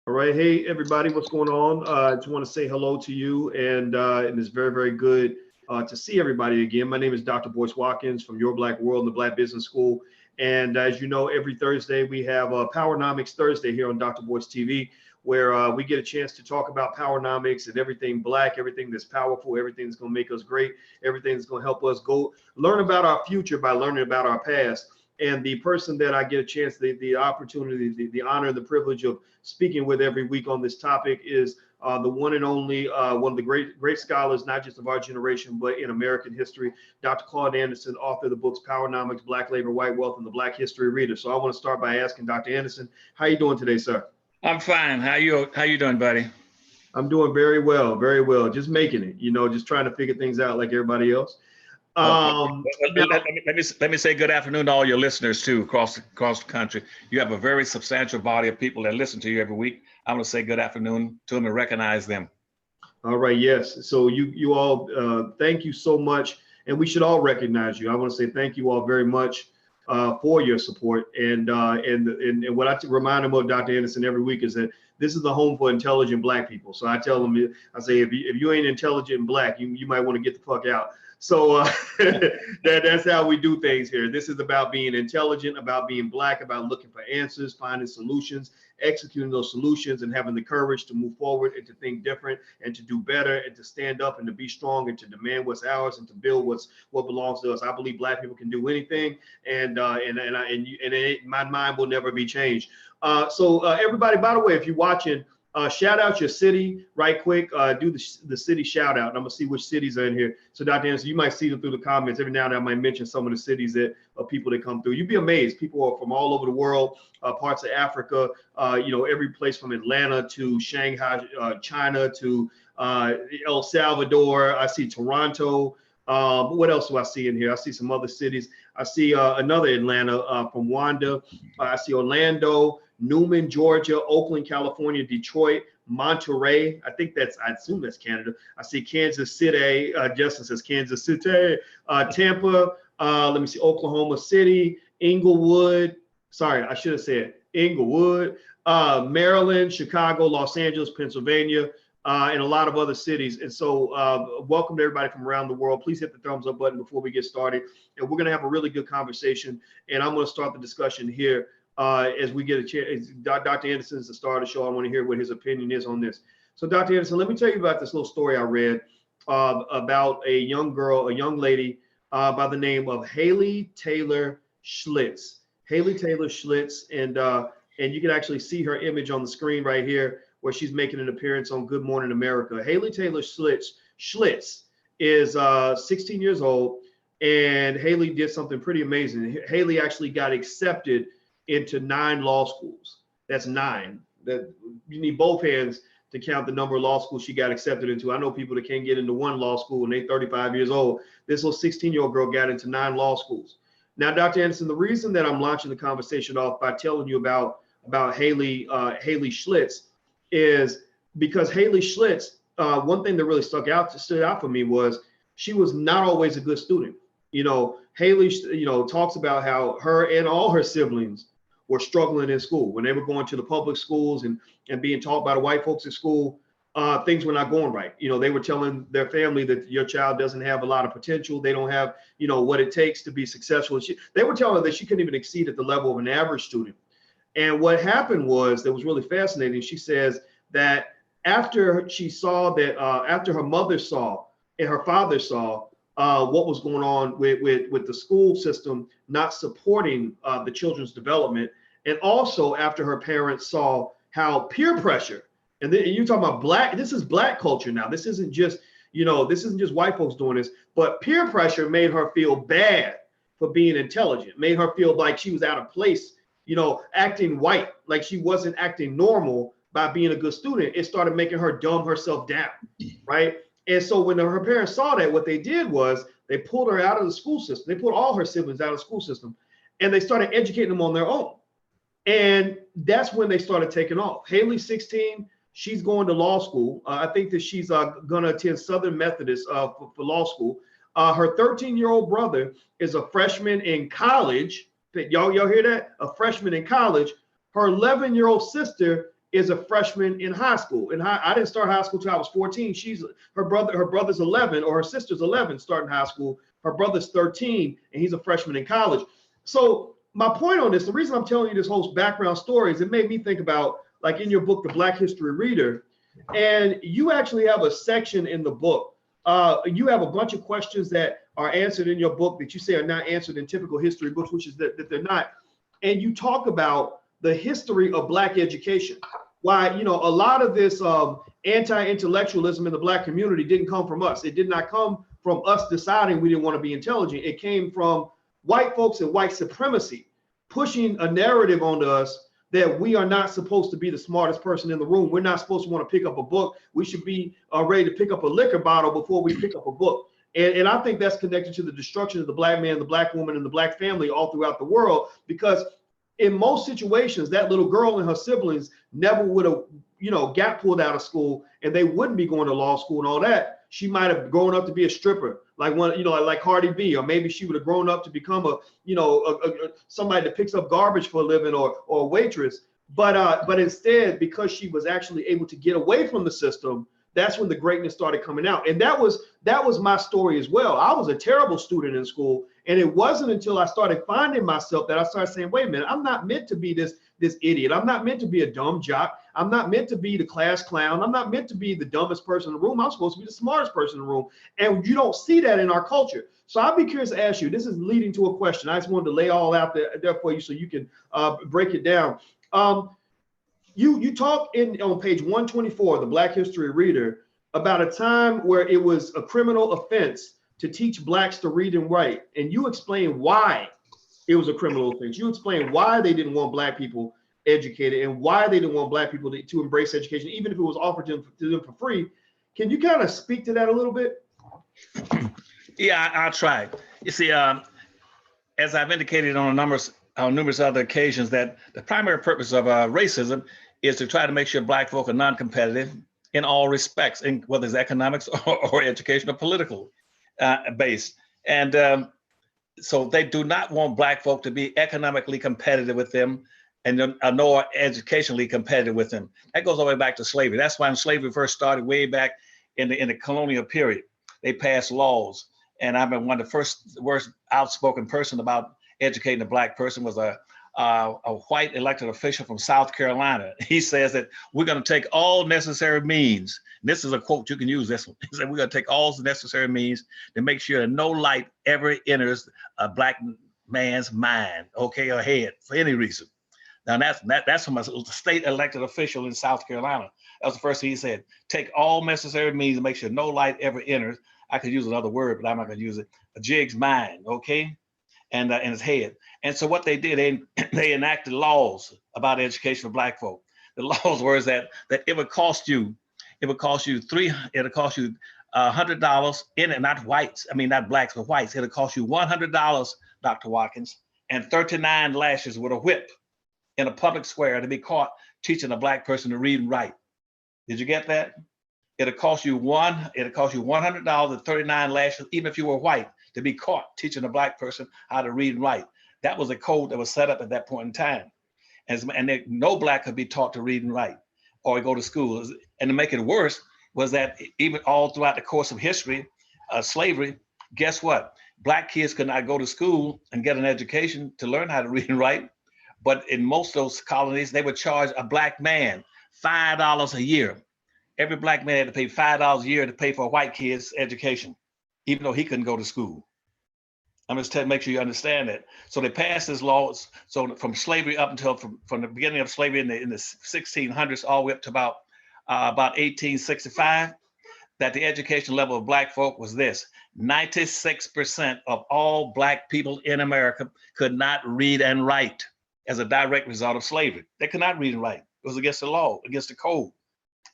All right, hey everybody, what's going on? I just want to say hello to you, and it's very, very good to see everybody again. My name is Dr. Boyce Watkins from Your Black World and the Black Business School, and as you know, every Thursday we have Powernomics Thursday here on Dr. Boyce TV, where we get a chance to talk about Powernomics and everything Black, everything that's powerful, everything that's going to make us great, everything that's going to help us go learn about our future by learning about our past. And the person that I get a chance, the opportunity, the honor, the privilege of speaking with every week on this topic is the one and only, one of the great scholars, not just of our generation, but in American history, Dr. Claude Anderson, author of the books Powernomics, Black Labor, White Wealth, and the Black History Reader. So I want to start by asking Dr. Anderson, how you doing today, sir? I'm fine. How you doing, buddy? I'm doing very well, very well. Just making it, just trying to figure things out like everybody else. Let me say good afternoon to all your listeners too across the country. You have a very substantial body of people that listen to you every week. I want to say good afternoon to them and recognize them. All right, yes. So you all, thank you so much, and we should all recognize you. I want to say thank you all very much for your support. And what I remind them of, Dr. Anderson, every week is that this is the home for intelligent Black people. So I tell them, I say, if you ain't intelligent and Black, you might want to get the fuck out. So that's how we do things here. This is about being intelligent, about being Black, about looking for answers, finding solutions, executing those solutions, and having the courage to move forward and to think different and to do better and to stand up and to be strong and to demand what's ours and to build what belongs to us. I believe Black people can do anything, and my mind will never be changed. So everybody, by the way, if you're watching, shout out your city right quick. Do the city shout out, and I'm gonna see which cities are in here. So Dr. Anderson, you might see them through the comments. Every now and then I might mention some of the cities that people that come through. You'd be amazed. People are from all over the world, parts of Africa, every place from Atlanta to Shanghai, China to El Salvador. I see Toronto. What else do I see in here? I see some other cities. I see another Atlanta from Wanda. I see Orlando, Newman, Georgia, Oakland, California, Detroit, Monterey. I assume that's Canada. I see Kansas City. Justin says Kansas City. Tampa. Let me see, Oklahoma City, Inglewood. Sorry, I should have said Inglewood. Maryland, Chicago, Los Angeles, Pennsylvania, and a lot of other cities. And so welcome to everybody from around the world. Please hit the thumbs up button before we get started. And we're going to have a really good conversation. And I'm going to start the discussion here. As we get a chance. Dr. Anderson is the star of the show. I want to hear what his opinion is on this. So Dr. Anderson, let me tell you about this little story I read about a young lady by the name of Hayley Taylor Schlitz. Hayley Taylor Schlitz, and you can actually see her image on the screen right here where she's making an appearance on Good Morning America. Hayley Taylor Schlitz is 16 years old, and Hayley did something pretty amazing. Hayley actually got accepted into 9 law schools. That's 9. That you need both hands to count the number of law schools she got accepted into. I know people that can't get into one law school and they're 35 years old. This little 16-year-old girl got into 9 law schools. Now, Dr. Anderson, the reason that I'm launching the conversation off by telling you about Hayley Schlitz is because Hayley Schlitz, one thing that really stood out for me was she was not always a good student. Hayley, talks about how her and all her siblings were struggling in school when they were going to the public schools and being taught by the white folks at school. Things were not going right. They were telling their family that your child doesn't have a lot of potential. They don't have, what it takes to be successful. They were telling her that she couldn't even exceed at the level of an average student. And what happened was, that was really fascinating. She says that after she saw that, after her mother saw and her father saw what was going on with the school system not supporting the children's development, and also after her parents saw how peer pressure, and then you're talking about this is Black culture now. This isn't just, this isn't just white folks doing this, but peer pressure made her feel bad for being intelligent, made her feel like she was out of place, acting white, like she wasn't acting normal by being a good student. It started making her dumb herself down, right? And so when her parents saw that, what they did was they pulled her out of the school system. They pulled all her siblings out of the school system, and they started educating them on their own. And that's when they started taking off. Hayley's 16. She's going to law school. I think that she's going to attend Southern Methodist for law school. Her 13-year-old brother is a freshman in college. Y'all hear that? A freshman in college. Her 11-year-old sister is a freshman in high school. And I didn't start high school till I was 14. Her brother's 11, or her sister's 11 starting high school. Her brother's 13 and he's a freshman in college. So my point on this, the reason I'm telling you this whole background story is it made me think about, like in your book, The Black History Reader, and you actually have a section in the book. You have a bunch of questions that are answered in your book that you say are not answered in typical history books, which is that they're not. And you talk about the history of Black education. Why, a lot of this anti-intellectualism in the Black community didn't come from us. It did not come from us deciding we didn't want to be intelligent. It came from white folks and white supremacy pushing a narrative onto us that we are not supposed to be the smartest person in the room. We're not supposed to want to pick up a book. We should be ready to pick up a liquor bottle before we pick up a book. And I think that's connected to the destruction of the Black man, the Black woman, and the Black family all throughout the world, because in most situations, that little girl and her siblings never would have, got pulled out of school, and they wouldn't be going to law school and all that. She might have grown up to be a stripper, like like Cardi B, or maybe she would have grown up to become somebody that picks up garbage for a living, or a waitress. But instead, because she was actually able to get away from the system, that's when the greatness started coming out. And that was my story as well. I was a terrible student in school, and it wasn't until I started finding myself that I started saying, wait a minute, I'm not meant to be this idiot. I'm not meant to be a dumb jock. I'm not meant to be the class clown. I'm not meant to be the dumbest person in the room. I'm supposed to be the smartest person in the room. And you don't see that in our culture. So I'd be curious to ask you, this is leading to a question. I just wanted to lay all out there for you so you can break it down. You talk on page 124 of the Black History Reader about a time where it was a criminal offense to teach Blacks to read and write. And you explain why it was a criminal offense. You explain why they didn't want Black people educated and why they didn't want Black people to embrace education, even if it was offered to them for free. Can you kind of speak to that a little bit? Yeah, I'll try. You see, as I've indicated on numerous other occasions, that the primary purpose of racism is to try to make sure Black folk are non-competitive in all respects, in whether it's economics or education or political based. And so they do not want Black folk to be economically competitive with them and nor educationally competitive with them. That goes all the way back to slavery. That's why when slavery first started way back in the colonial period, they passed laws. And I've been one of the worst outspoken person about educating a Black person was a white elected official from South Carolina. He says that we're going to take all necessary means. This is a quote, you can use this one. He said, we're going to take all the necessary means to make sure that no light ever enters a Black man's mind, okay, or head for any reason. Now that's from a state elected official in South Carolina. That was the first thing he said. Take all necessary means to make sure no light ever enters. I could use another word, but I'm not going to use it. A jig's mind, okay, and his head. And so what they did, they enacted laws about education for Black folk. The laws were that it would cost you $100 in it, not whites. I mean, not Blacks, but whites. It'll cost you $100, Dr. Watkins, and 39 lashes with a whip in a public square to be caught teaching a Black person to read and write. Did you get that? It'll cost you $100 and 39 lashes, even if you were white, to be caught teaching a Black person how to read and write. That was a code that was set up at that point in time. And no Black could be taught to read and write or go to school. And to make it worse was that even all throughout the course of history, slavery, guess what? Black kids could not go to school and get an education to learn how to read and write. But in most of those colonies, they would charge a Black man $5 a year. Every Black man had to pay $5 a year to pay for a white kid's education, even though he couldn't go to school. I'm just telling, make sure you understand that. So they passed this law. So from slavery up until from the beginning of slavery in the 1600s all the way up to about 1865, that the education level of Black folk was this: 96% of all Black people in America could not read and write as a direct result of slavery. They could not read and write. It was against the law, against the code.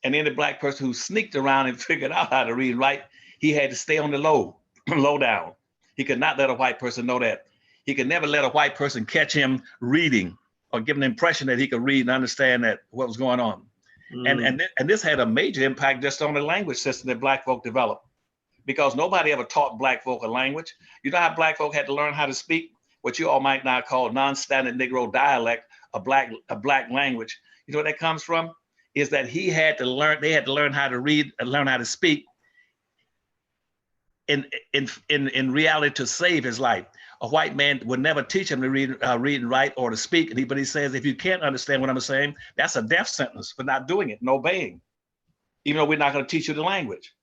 And any Black person who sneaked around and figured out how to read and write, he had to stay on the low down. He could not let a white person know that. He could never let a white person catch him reading or give an impression that he could read and understand that what was going on. And this had a major impact just on the language system that Black folk developed, because nobody ever taught Black folk a language. You know how Black folk had to learn how to speak what you all might now call non-standard Negro dialect, a black language. You know where that comes from? is that they had to learn how to read and learn how to speak in reality to save his life. A white man would never teach him to read and write or to speak. But he says, if you can't understand what I'm saying, that's a death sentence for not doing it and obeying, even though we're not going to teach you the language.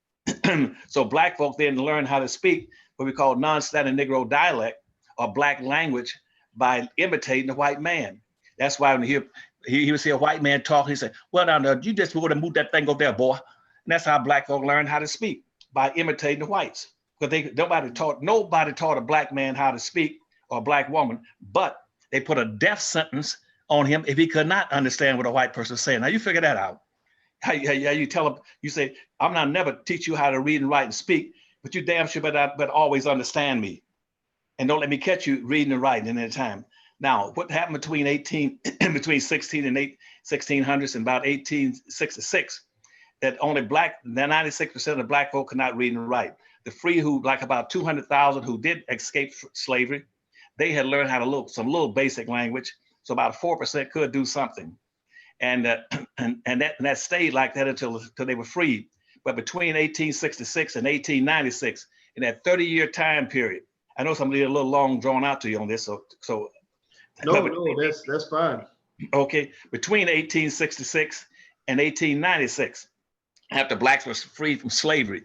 So black folk then learn how to speak what we call non-standard Negro dialect or black language by imitating the white man. That's why when he would see a white man talk, he said, well, now you just would have moved that thing over there, boy. And that's how black folk learn how to speak, by imitating the whites. Because nobody taught a black man how to speak, or a black woman, but they put a death sentence on him if he could not understand what a white person is saying. Now you figure that out. How you tell him, you say, I'm not never teach you how to read and write and speak, but you damn sure better always understand me. And don't let me catch you reading and writing at any time. Now, what happened between 16 and 1600s and about 1866, that only 96% of black folk could not read and write. The free, who like about 200,000 who did escape slavery, they had learned how to look some little basic language. So about 4% could do something. And that stayed like that until they were freed. But between 1866 and 1896, in that 30-year time period, I know somebody a little long drawn out to you on this, so no, that's fine. Okay, between 1866 and 1896, after blacks were freed from slavery,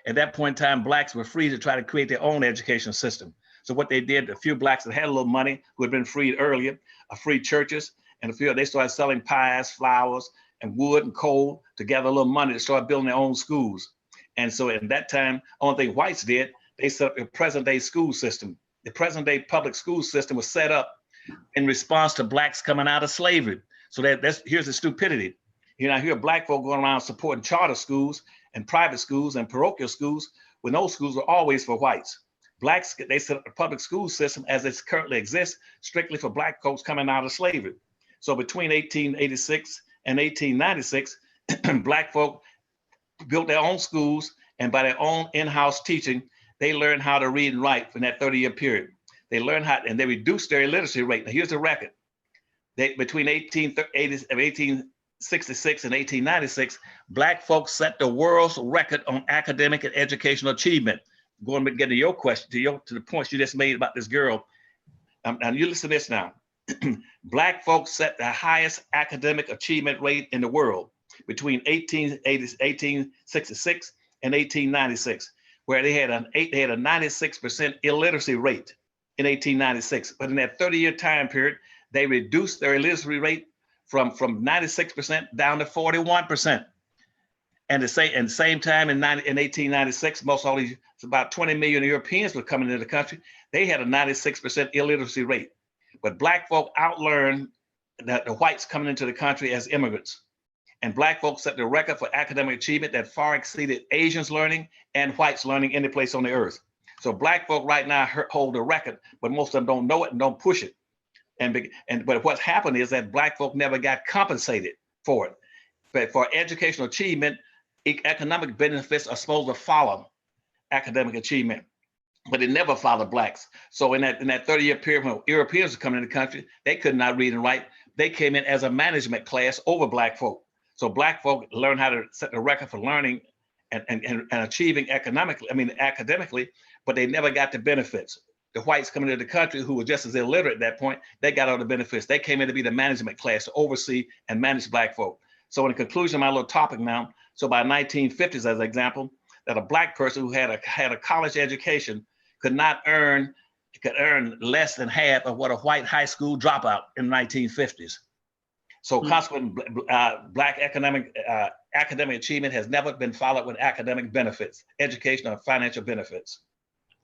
at that point in time, blacks were free to try to create their own education system. So what they did, a few blacks that had a little money who had been freed earlier, freed churches, and they started selling pies, flowers, and wood and coal to gather a little money to start building their own schools. And so at that time, only thing whites did, they set up a present-day school system. The present-day public school system was set up in response to blacks coming out of slavery. So here's the stupidity. I hear black folk going around supporting charter schools and private schools and parochial schools when those schools were always for whites. Blacks, they set up the public school system as it currently exists, strictly for black folks coming out of slavery. So between 1886 and 1896, black folk built their own schools, and by their own in-house teaching, they learned how to read and write in that 30-year period. They learned how, and they reduced their illiteracy rate. Now here's the record. Between 1866 and 1896, black folks set the world's record on academic and educational achievement. Going to get to your question, to the points you just made about this girl. And you listen to this now. Black folks set the highest academic achievement rate in the world between 1866 and 1896, where they had a 96% illiteracy rate in 1896. But in that 30-year time period, they reduced their illiteracy rate from 96% down to 41%. And the same time in 1896, most all these, about 20 million Europeans were coming into the country. They had a 96% illiteracy rate. But black folk outlearned the whites coming into the country as immigrants. And black folks set the record for academic achievement that far exceeded Asians learning and whites learning any place on the earth. So black folk right now hold the record, but most of them don't know it and don't push it. But what's happened is that black folk never got compensated for it. But for educational achievement, economic benefits are supposed to follow academic achievement, but it never followed blacks. So in that 30-year period when Europeans were coming into the country, they could not read and write. They came in as a management class over black folk. So black folk learned how to set the record for learning and achieving academically, but they never got the benefits. The whites coming into the country who were just as illiterate at that point, they got all the benefits. They came in to be the management class to oversee and manage black folk. So in the conclusion of my little topic now, so by 1950s, as an example, that a black person who had a college education could earn less than half of what a white high school dropout in the 1950s. So consequently, black academic achievement has never been followed with academic benefits, educational and financial benefits.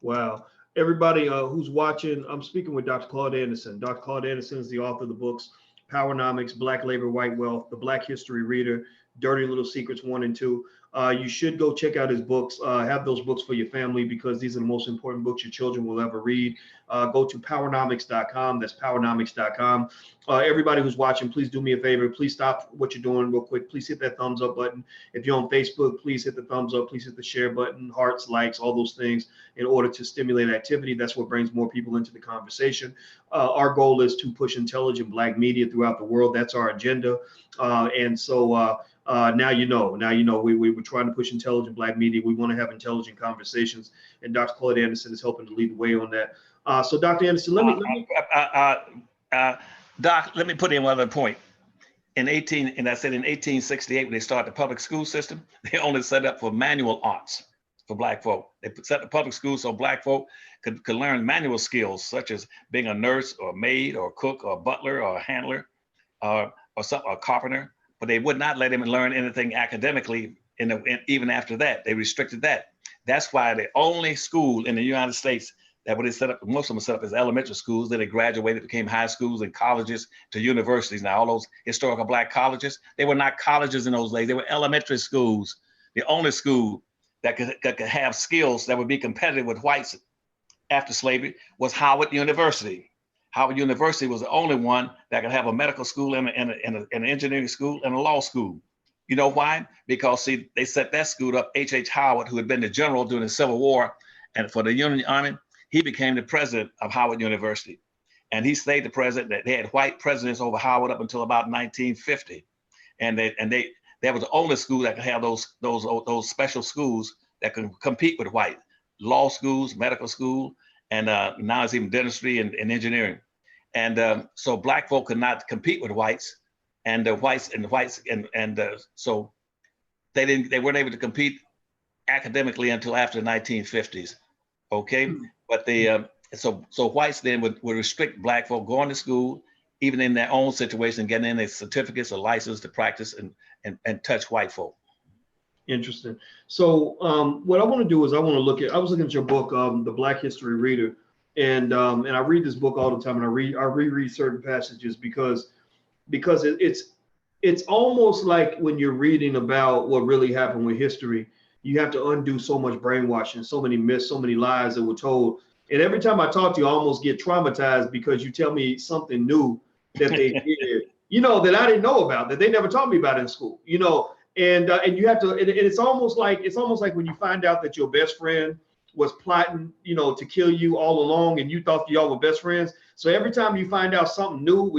Wow. Everybody who's watching, I'm speaking with Dr. Claude Anderson. Dr. Claude Anderson is the author of the books, Powernomics, Black Labor, White Wealth, The Black History Reader, Dirty Little Secrets 1 and 2. You should go check out his books. Have those books for your family, because these are the most important books your children will ever read. Go to powernomics.com. That's powernomics.com. Everybody who's watching, please do me a favor. Please stop what you're doing real quick. Please hit that thumbs up button. If you're on Facebook, please hit the thumbs up. Please hit the share button, hearts, likes, all those things in order to stimulate activity. That's what brings more people into the conversation. Our goal is to push intelligent Black media throughout the world. That's our agenda. Now you know, we're trying to push intelligent Black media. We want to have intelligent conversations, and Dr. Claude Anderson is helping to lead the way on that. So Dr. Anderson, Doc, let me put in one other point. In 1868, when they started the public school system, they only set up for manual arts for Black folk. They set the public schools so Black folk could learn manual skills, such as being a nurse or a maid or a cook or a butler or a handler or a carpenter. But they would not let him learn anything academically. Even after that, they restricted that. That's why the only school in the United States that what they set up, most of them set up as elementary schools. Then they graduated, became high schools and colleges to universities. Now all those historical Black colleges, they were not colleges in those days. They were elementary schools. The only school that could have skills that would be competitive with whites after slavery was Howard University. Howard University was the only one that could have a medical school and an engineering school and a law school. You know why? Because see, they set that school up. H.H. Howard, who had been the general during the Civil War and for the Union Army, he became the president of Howard University. And he stayed the president. They had white presidents over Howard up until about 1950. And that was the only school that could have those special schools that could compete with white. Law schools, medical school, and now it's even dentistry and engineering. And so Black folk could not compete with whites, and so they weren't able to compete academically until after the 1950s. Okay, but so whites then would restrict Black folk going to school, even in their own situation, getting in their certificates or license to practice and touch white folk. Interesting. So what I want to do is I was looking at your book, The Black History Reader, and I read this book all the time, and I reread certain passages because it's almost like when you're reading about what really happened with history, you have to undo so much brainwashing, so many myths, so many lies that were told. And every time I talk to you, I almost get traumatized because you tell me something new that they did, that I didn't know about, that they never taught me about in school, And you have to, and it's almost like when you find out that your best friend was plotting, to kill you all along, and you thought y'all were best friends. So every time you find out something new,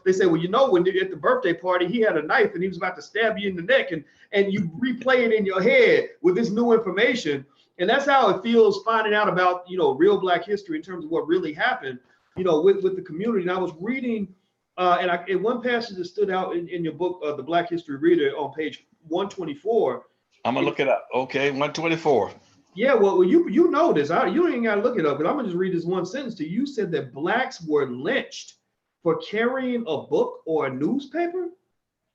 they say, when at the birthday party, he had a knife and he was about to stab you in the neck, and you replay it in your head with this new information. And that's how it feels finding out about, real Black history in terms of what really happened, with the community. And I was reading, and one passage that stood out in your book, The Black History Reader, on page 124. I'm gonna look it up. Okay, 124. Yeah, well, you know this. You ain't gotta look it up, but I'm gonna just read this one sentence to you. You said that Blacks were lynched for carrying a book or a newspaper.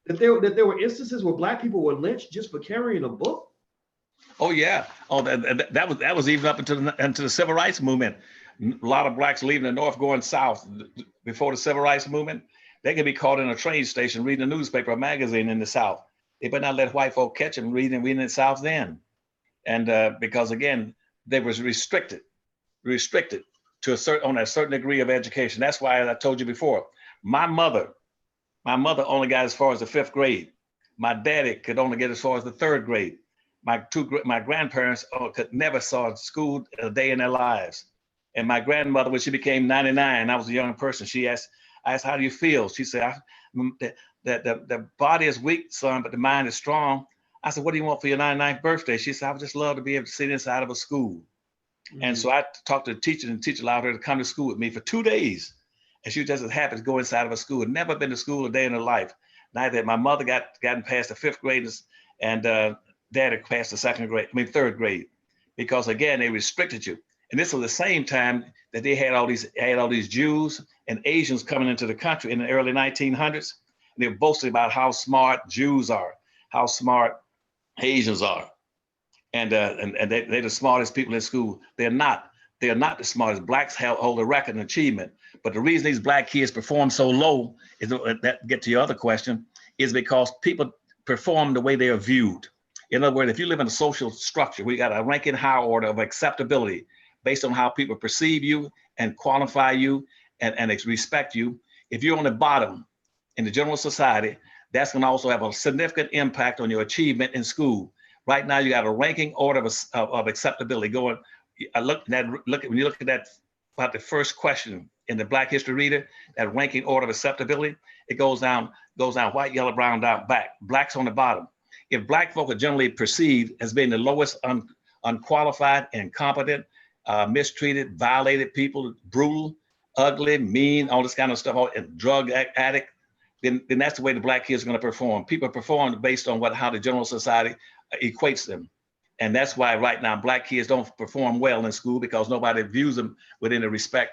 That there were instances where Black people were lynched just for carrying a book. Oh yeah. Oh, that was even up into the Civil Rights Movement. A lot of Blacks leaving the North going south before the Civil Rights Movement. They could be caught in a train station reading a newspaper or magazine in the South. They better not let white folk catch them reading in the South then. And because again, they was restricted to a certain degree of education. That's why I told you before, my mother only got as far as the 5th grade. My daddy could only get as far as the 3rd grade. My grandparents could never saw school a day in their lives. And my grandmother, when she became 99, I was a young person, I asked, how do you feel? She said, the body is weak, son, but the mind is strong. I said, what do you want for your 99th birthday? She said, I would just love to be able to sit inside of a school. Mm-hmm. And so I talked to the teacher, and the teacher allowed her to come to school with me for 2 days. And she just as happy to go inside of a school. Had never been to school a day in her life. Neither had my mother gotten past the 5th grade, and dad had passed the 3rd grade. Because again, they restricted you. And this was the same time that they had all these Jews and Asians coming into the country in the early 1900s. And they were boasting about how smart Jews are, how smart Asians are, and they're the smartest people in school. They're not the smartest. Blacks hold a record in achievement. But the reason these Black kids perform so low is that, get to your other question, is because people perform the way they are viewed. In other words, if you live in a social structure, we got a ranking high order of acceptability based on how people perceive you and qualify you and respect you. If you're on the bottom in the general society, that's going to also have a significant impact on your achievement in school. Right now, you got a ranking order of acceptability going. When you look at that, about the first question in the Black History Reader, that ranking order of acceptability, it goes down white, yellow, brown, down, black. Black's on the bottom. If Black folk are generally perceived as being the lowest unqualified, incompetent, mistreated, violated people, brutal, ugly, mean, all this kind of stuff, and drug addict, then that's the way the Black kids are going to perform. People perform based on how the general society equates them. And that's why right now Black kids don't perform well in school, because nobody views them with any respect.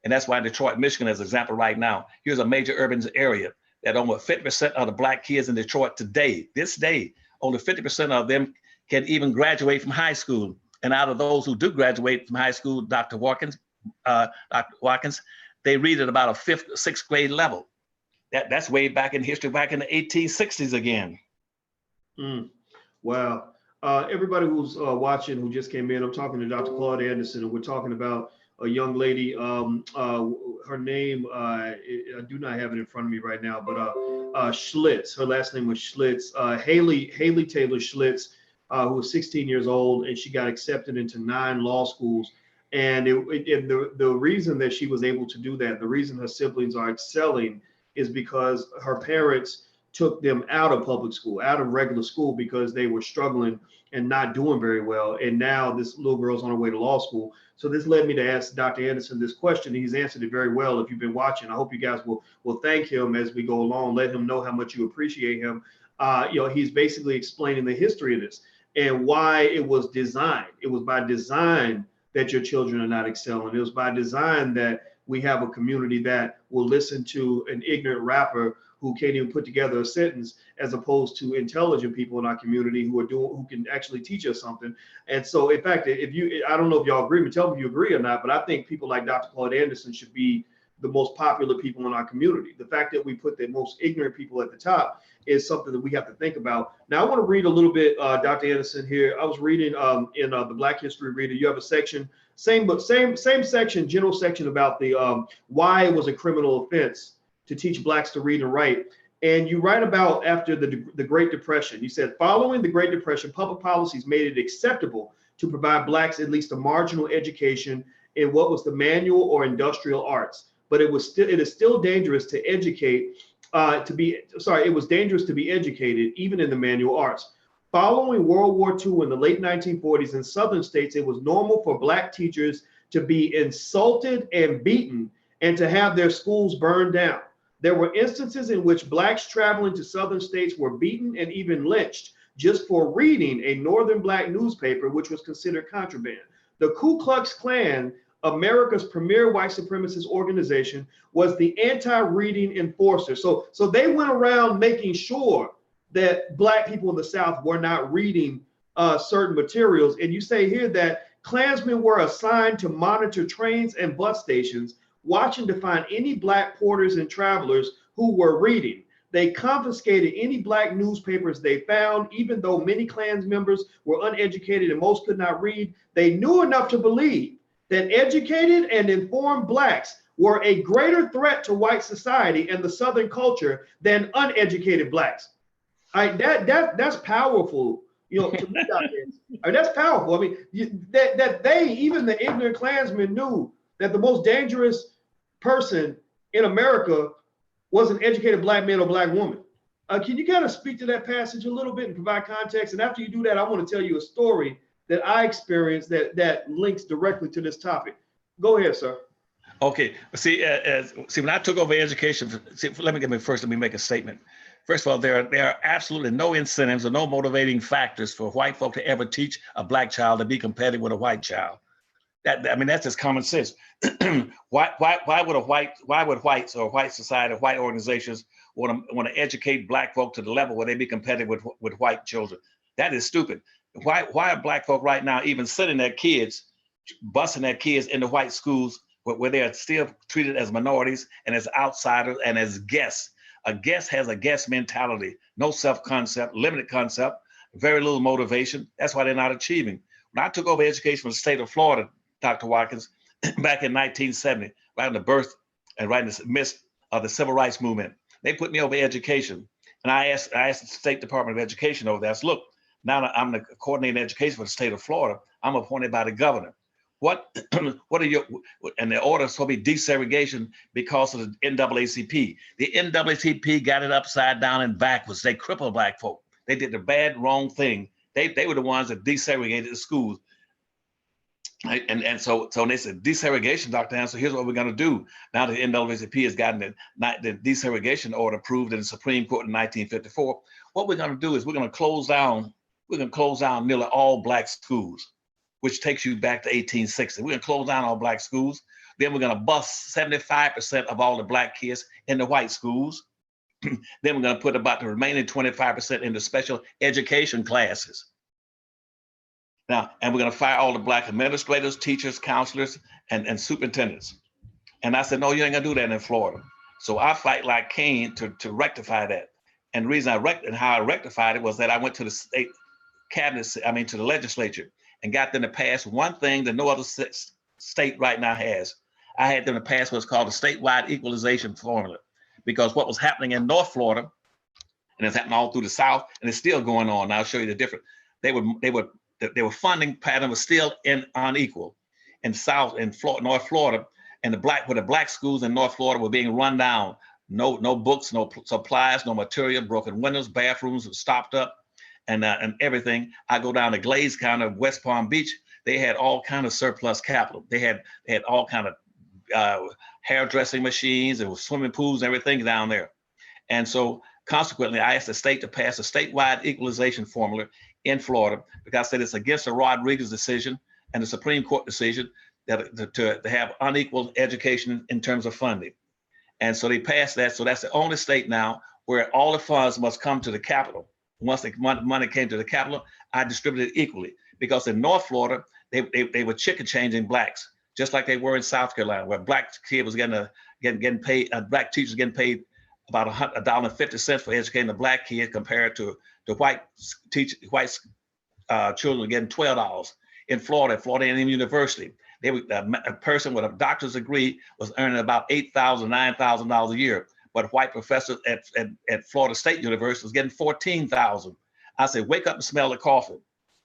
And that's why Detroit, Michigan, as an example right now, here's a major urban area that almost 50% of the Black kids in Detroit this day, only 50% of them can even graduate from high school. And out of those who do graduate from high school, Dr. Watkins, they read at about a 5th, 6th grade level. That's way back in history, back in the 1860s again. Wow. Everybody who's watching, who just came in, I'm talking to Dr. Claude Anderson, and we're talking about a young lady. Her name, I do not have it in front of me right now, but Schlitz. Her last name was Schlitz. Hayley Taylor Schlitz, who was 16 years old, and she got accepted into 9 law schools. And the reason that she was able to do that, the reason her siblings are excelling, is because her parents took them out of public school, out of regular school, because they were struggling and not doing very well. And now this little girl's on her way to law school. So this led me to ask Dr. Anderson this question. He's answered it very well. If you've been watching, I hope you guys will thank him as we go along, let him know how much you appreciate him. He's basically explaining the history of this and why it was designed. It was by design that your children are not excelling. It was by design that we have a community that will listen to an ignorant rapper who can't even put together a sentence, as opposed to intelligent people in our community who can actually teach us something. And so, in fact, I don't know if y'all agree, but tell me if you agree or not, but I think people like Dr. Claude Anderson should be the most popular people in our community. The fact that we put the most ignorant people at the top is something that we have to think about. Now, I want to read a little bit, Dr. Anderson here. I was reading in the Black History Reader. You have a section, same section, general section about the why it was a criminal offense to teach Blacks to read and write. And you write about after the Great Depression. You said, following the Great Depression, public policies made it acceptable to provide Blacks at least a marginal education in what was the manual or industrial arts. But it is still dangerous to educate, it was dangerous to be educated even in the manual arts. Following World War II in the late 1940s in Southern states, it was normal for Black teachers to be insulted and beaten and to have their schools burned down. There were instances in which Blacks traveling to Southern states were beaten and even lynched just for reading a Northern Black newspaper, which was considered contraband. The Ku Klux Klan, America's premier white supremacist organization, was the anti-reading enforcer. So they went around making sure that Black people in the South were not reading certain materials. And you say here that Klansmen were assigned to monitor trains and bus stations, watching to find any Black porters and travelers who were reading. They confiscated any Black newspapers they found, even though many Klan members were uneducated and most could not read. They knew enough to believe that educated and informed Blacks were a greater threat to white society and the Southern culture than uneducated Blacks. That's powerful, to me. That's powerful. I mean, that they, even the ignorant Klansmen, knew that the most dangerous person in America was an educated Black man or Black woman. Can you kind of speak to that passage a little bit and provide context? And after you do that, I want to tell you a story that I experienced that links directly to this topic. Go ahead, sir. Okay. See, when I took over education, let me make a statement. First of all, there are absolutely no incentives or no motivating factors for white folk to ever teach a Black child to be competitive with a white child. That's just common sense. Why would whites or white society, white organizations want to educate Black folk to the level where they be competitive with white children? That is stupid. Why are Black folk right now even sending their kids, busing their kids into white schools where they are still treated as minorities and as outsiders and as guests? A guest has a guest mentality, no self-concept, limited concept, very little motivation. That's why they're not achieving. When I took over education from the state of Florida, Dr. Watkins, back in 1970, right in the birth and right in the midst of the civil rights movement, they put me over education. And I asked the State Department of Education over there, I said, look, now that I'm the coordinating education for the state of Florida, I'm appointed by the governor. What are your, and the order is supposed to be desegregation because of the NAACP. The NAACP got it upside down and backwards. They crippled black folk. They did the bad, wrong thing. They were the ones that desegregated the schools. And so they said, desegregation, Dr. Ansel, here's what we're going to do. Now the NAACP has gotten the desegregation order approved in the Supreme Court in 1954. What we're going to do is we're going to close down nearly all black schools, which takes you back to 1860. We're going to close down all black schools. Then we're going to bust 75% of all the black kids in the white schools. Then we're going to put about the remaining 25% into special education classes. Now, and we're going to fire all the black administrators, teachers, counselors, and superintendents. And I said, no, you ain't going to do that in Florida. So I fight like Cain to rectify that. And the reason how I rectified it was that I went to the state cabinet, to the legislature, and got them to pass one thing that no other state right now has. I had them to pass what's called a statewide equalization formula, because what was happening in North Florida, and it's happening all through the South, and it's still going on. I'll show you the difference. They were funding pattern was still unequal in North Florida, and the black schools in North Florida were being run down. No books, no supplies, no material, broken windows, bathrooms were stopped up, and everything. I go down to Glaze County of West Palm Beach. They had all kind of surplus capital. They had all kind of hairdressing machines and swimming pools and everything down there. And so consequently, I asked the state to pass a statewide equalization formula in Florida, because I said it's against the Rodriguez decision and the Supreme Court decision that to have unequal education in terms of funding. And so they passed that. So that's the only state now where all the funds must come to the capital. Once the money came to the capital, I distributed it equally, because in North Florida, they were chicken changing blacks, just like they were in South Carolina, where black kid was getting paid, black teachers getting paid about $1.50 for educating a black kid, compared to the white children getting $12. In Florida A&M University, a person with a doctor's degree was earning about $8,000, $9,000 a year, but white professors at Florida State University was getting $14,000. I said, wake up and smell the coffee.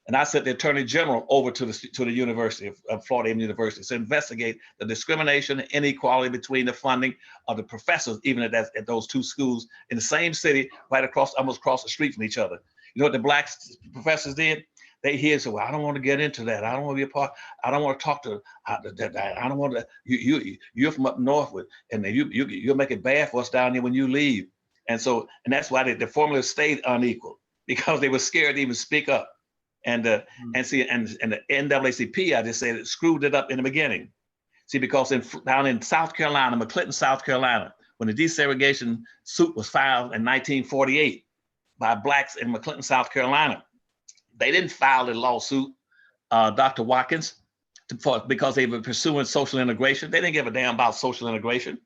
And I sent the Attorney General over to the University of Florida A&M University to investigate the discrimination and inequality between the funding of the professors, even at those two schools in the same city, almost across the street from each other. You know what the black professors did? They here said, well, I don't want to get into that. I don't want to be a part. I don't want to talk to. I don't want to. You're from up north with, and you'll make it bad for us down here when you leave. And that's why the formula stayed unequal, because they were scared to even speak up. And the NAACP, I just said, it screwed it up in the beginning. See, because down in South Carolina, McClinton, South Carolina, when the desegregation suit was filed in 1948 by blacks in McClinton, South Carolina, they didn't file the lawsuit, Dr. Watkins, because they were pursuing social integration. They didn't give a damn about social integration.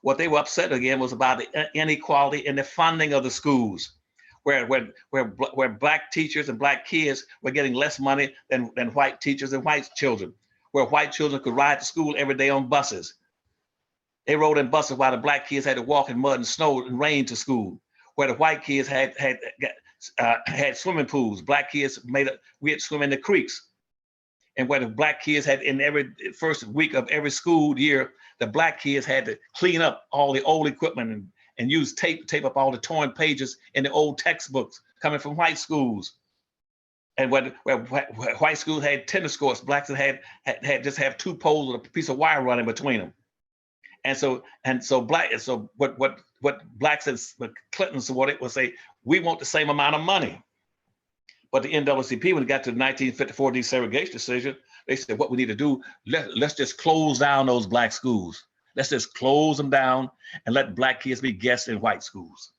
What they were upset again was about the inequality in the funding of the schools, where black teachers and black kids were getting less money than white teachers and white children, where white children could ride to school every day on buses. They rode in buses while the black kids had to walk in mud and snow and rain to school, where the white kids had swimming pools. Black kids we had swim in the creeks. And where the black kids had, in every first week of every school year, the black kids had to clean up all the old equipment and use tape up all the torn pages in the old textbooks coming from white schools. And where white schools had tennis courts, blacks had just have two poles with a piece of wire running between them. And so what blacks and Clintons would say, we want the same amount of money. But the NAACP, when it got to the 1954 desegregation decision, they said, what we need to do, let's just close down those black schools. Let's just close them down and let black kids be guests in white schools.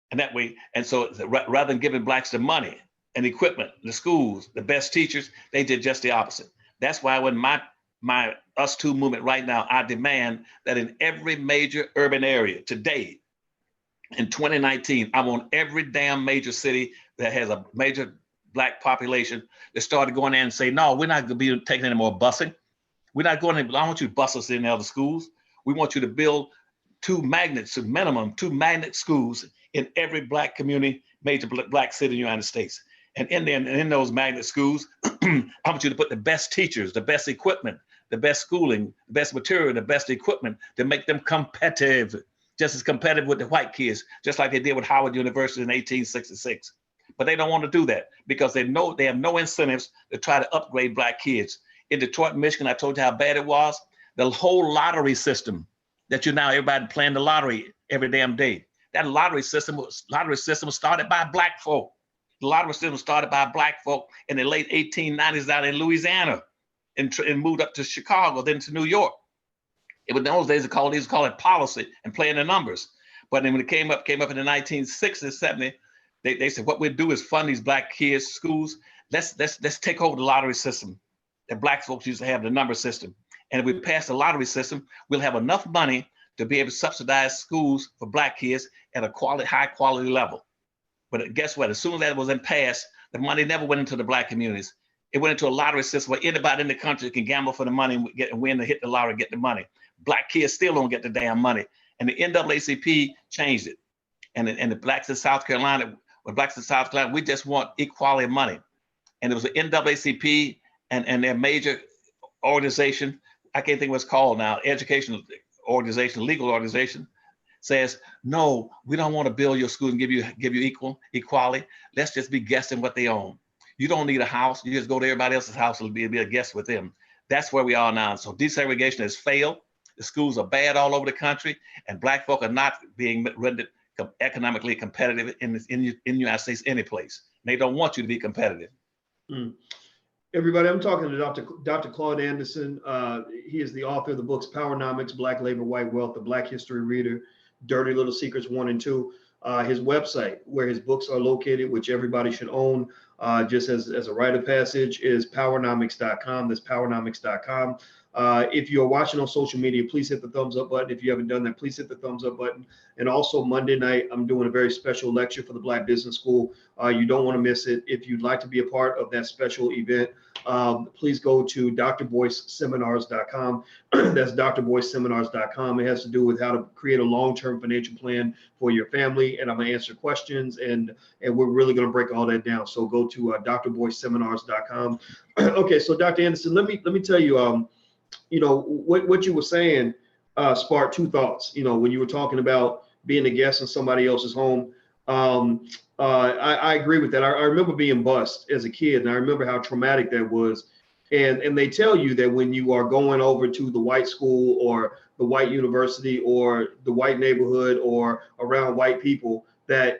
And that way, and so rather than giving blacks the money and equipment, the schools, the best teachers, they did just the opposite. That's why when my Us Too movement right now, I demand that in every major urban area today, in 2019, I want every damn major city that has a major Black population that started going in and say, no, we're not going to be taking any more busing. We're not going to, I want you to bus us in other schools. We want you to build minimum two magnet schools in every Black community, major Black city in the United States. And in those magnet schools, I want you to put the best teachers, the best equipment, the best schooling, the best material, the best equipment to make them competitive, just as competitive with the white kids, just like they did with Howard University in 1866. But they don't want to do that because they know they have no incentives to try to upgrade Black kids. In Detroit, Michigan, I told you how bad it was. The whole lottery system that everybody playing the lottery every damn day. That lottery system was started by Black folk. The lottery system was started by Black folk in the late 1890s down in Louisiana and moved up to Chicago, then to New York. In those days, they called it policy and playing the numbers. But then when it came up in the 1960s, 70s, they said, what we'll do is fund these Black kids' schools. Let's take over the lottery system that Black folks used to have, the number system. And if we pass the lottery system, we'll have enough money to be able to subsidize schools for Black kids at a high quality level. But guess what? As soon as that was passed, the money never went into the Black communities. It went into a lottery system where anybody in the country can gamble for the money and win to hit the lottery, get the money. Black kids still don't get the damn money. And the NAACP changed it. And the Blacks in South Carolina, we just want equality of money. And it was the NAACP and their major organization, I can't think what it's called now, educational organization, legal organization, says, no, we don't want to build your school and give you equality. Let's just be guessing what they own. You don't need a house. You just go to everybody else's house and be a guest with them. That's where we are now. So desegregation has failed. The schools are bad all over the country, and Black folk are not being rendered economically competitive in the United States any place. They don't want you to be competitive. Mm. Everybody, I'm talking to Dr. Claude Anderson. He is the author of the books Powernomics, Black Labor, White Wealth, The Black History Reader, Dirty Little Secrets 1 and 2. His website, where his books are located, which everybody should own, just as a rite of passage, is powernomics.com. That's powernomics.com. If you're watching on social media, please hit the thumbs up button. If you haven't done that, please hit the thumbs up button. And also Monday night, I'm doing a very special lecture for the Black Business School. You don't want to miss it. If you'd like to be a part of that special event, please go to drboyceseminars.com. That's drboyceseminars.com. It has to do with how to create a long-term financial plan for your family. And I'm going to answer questions, and we're really going to break all that down. So go to drboyceseminars.com. Okay, so Dr. Anderson, let me tell you, what you were saying sparked two thoughts. When you were talking about being a guest in somebody else's home, I agree with that. I remember being bused as a kid, and I remember how traumatic that was. And they tell you that when you are going over to the white school or the white university or the white neighborhood or around white people, that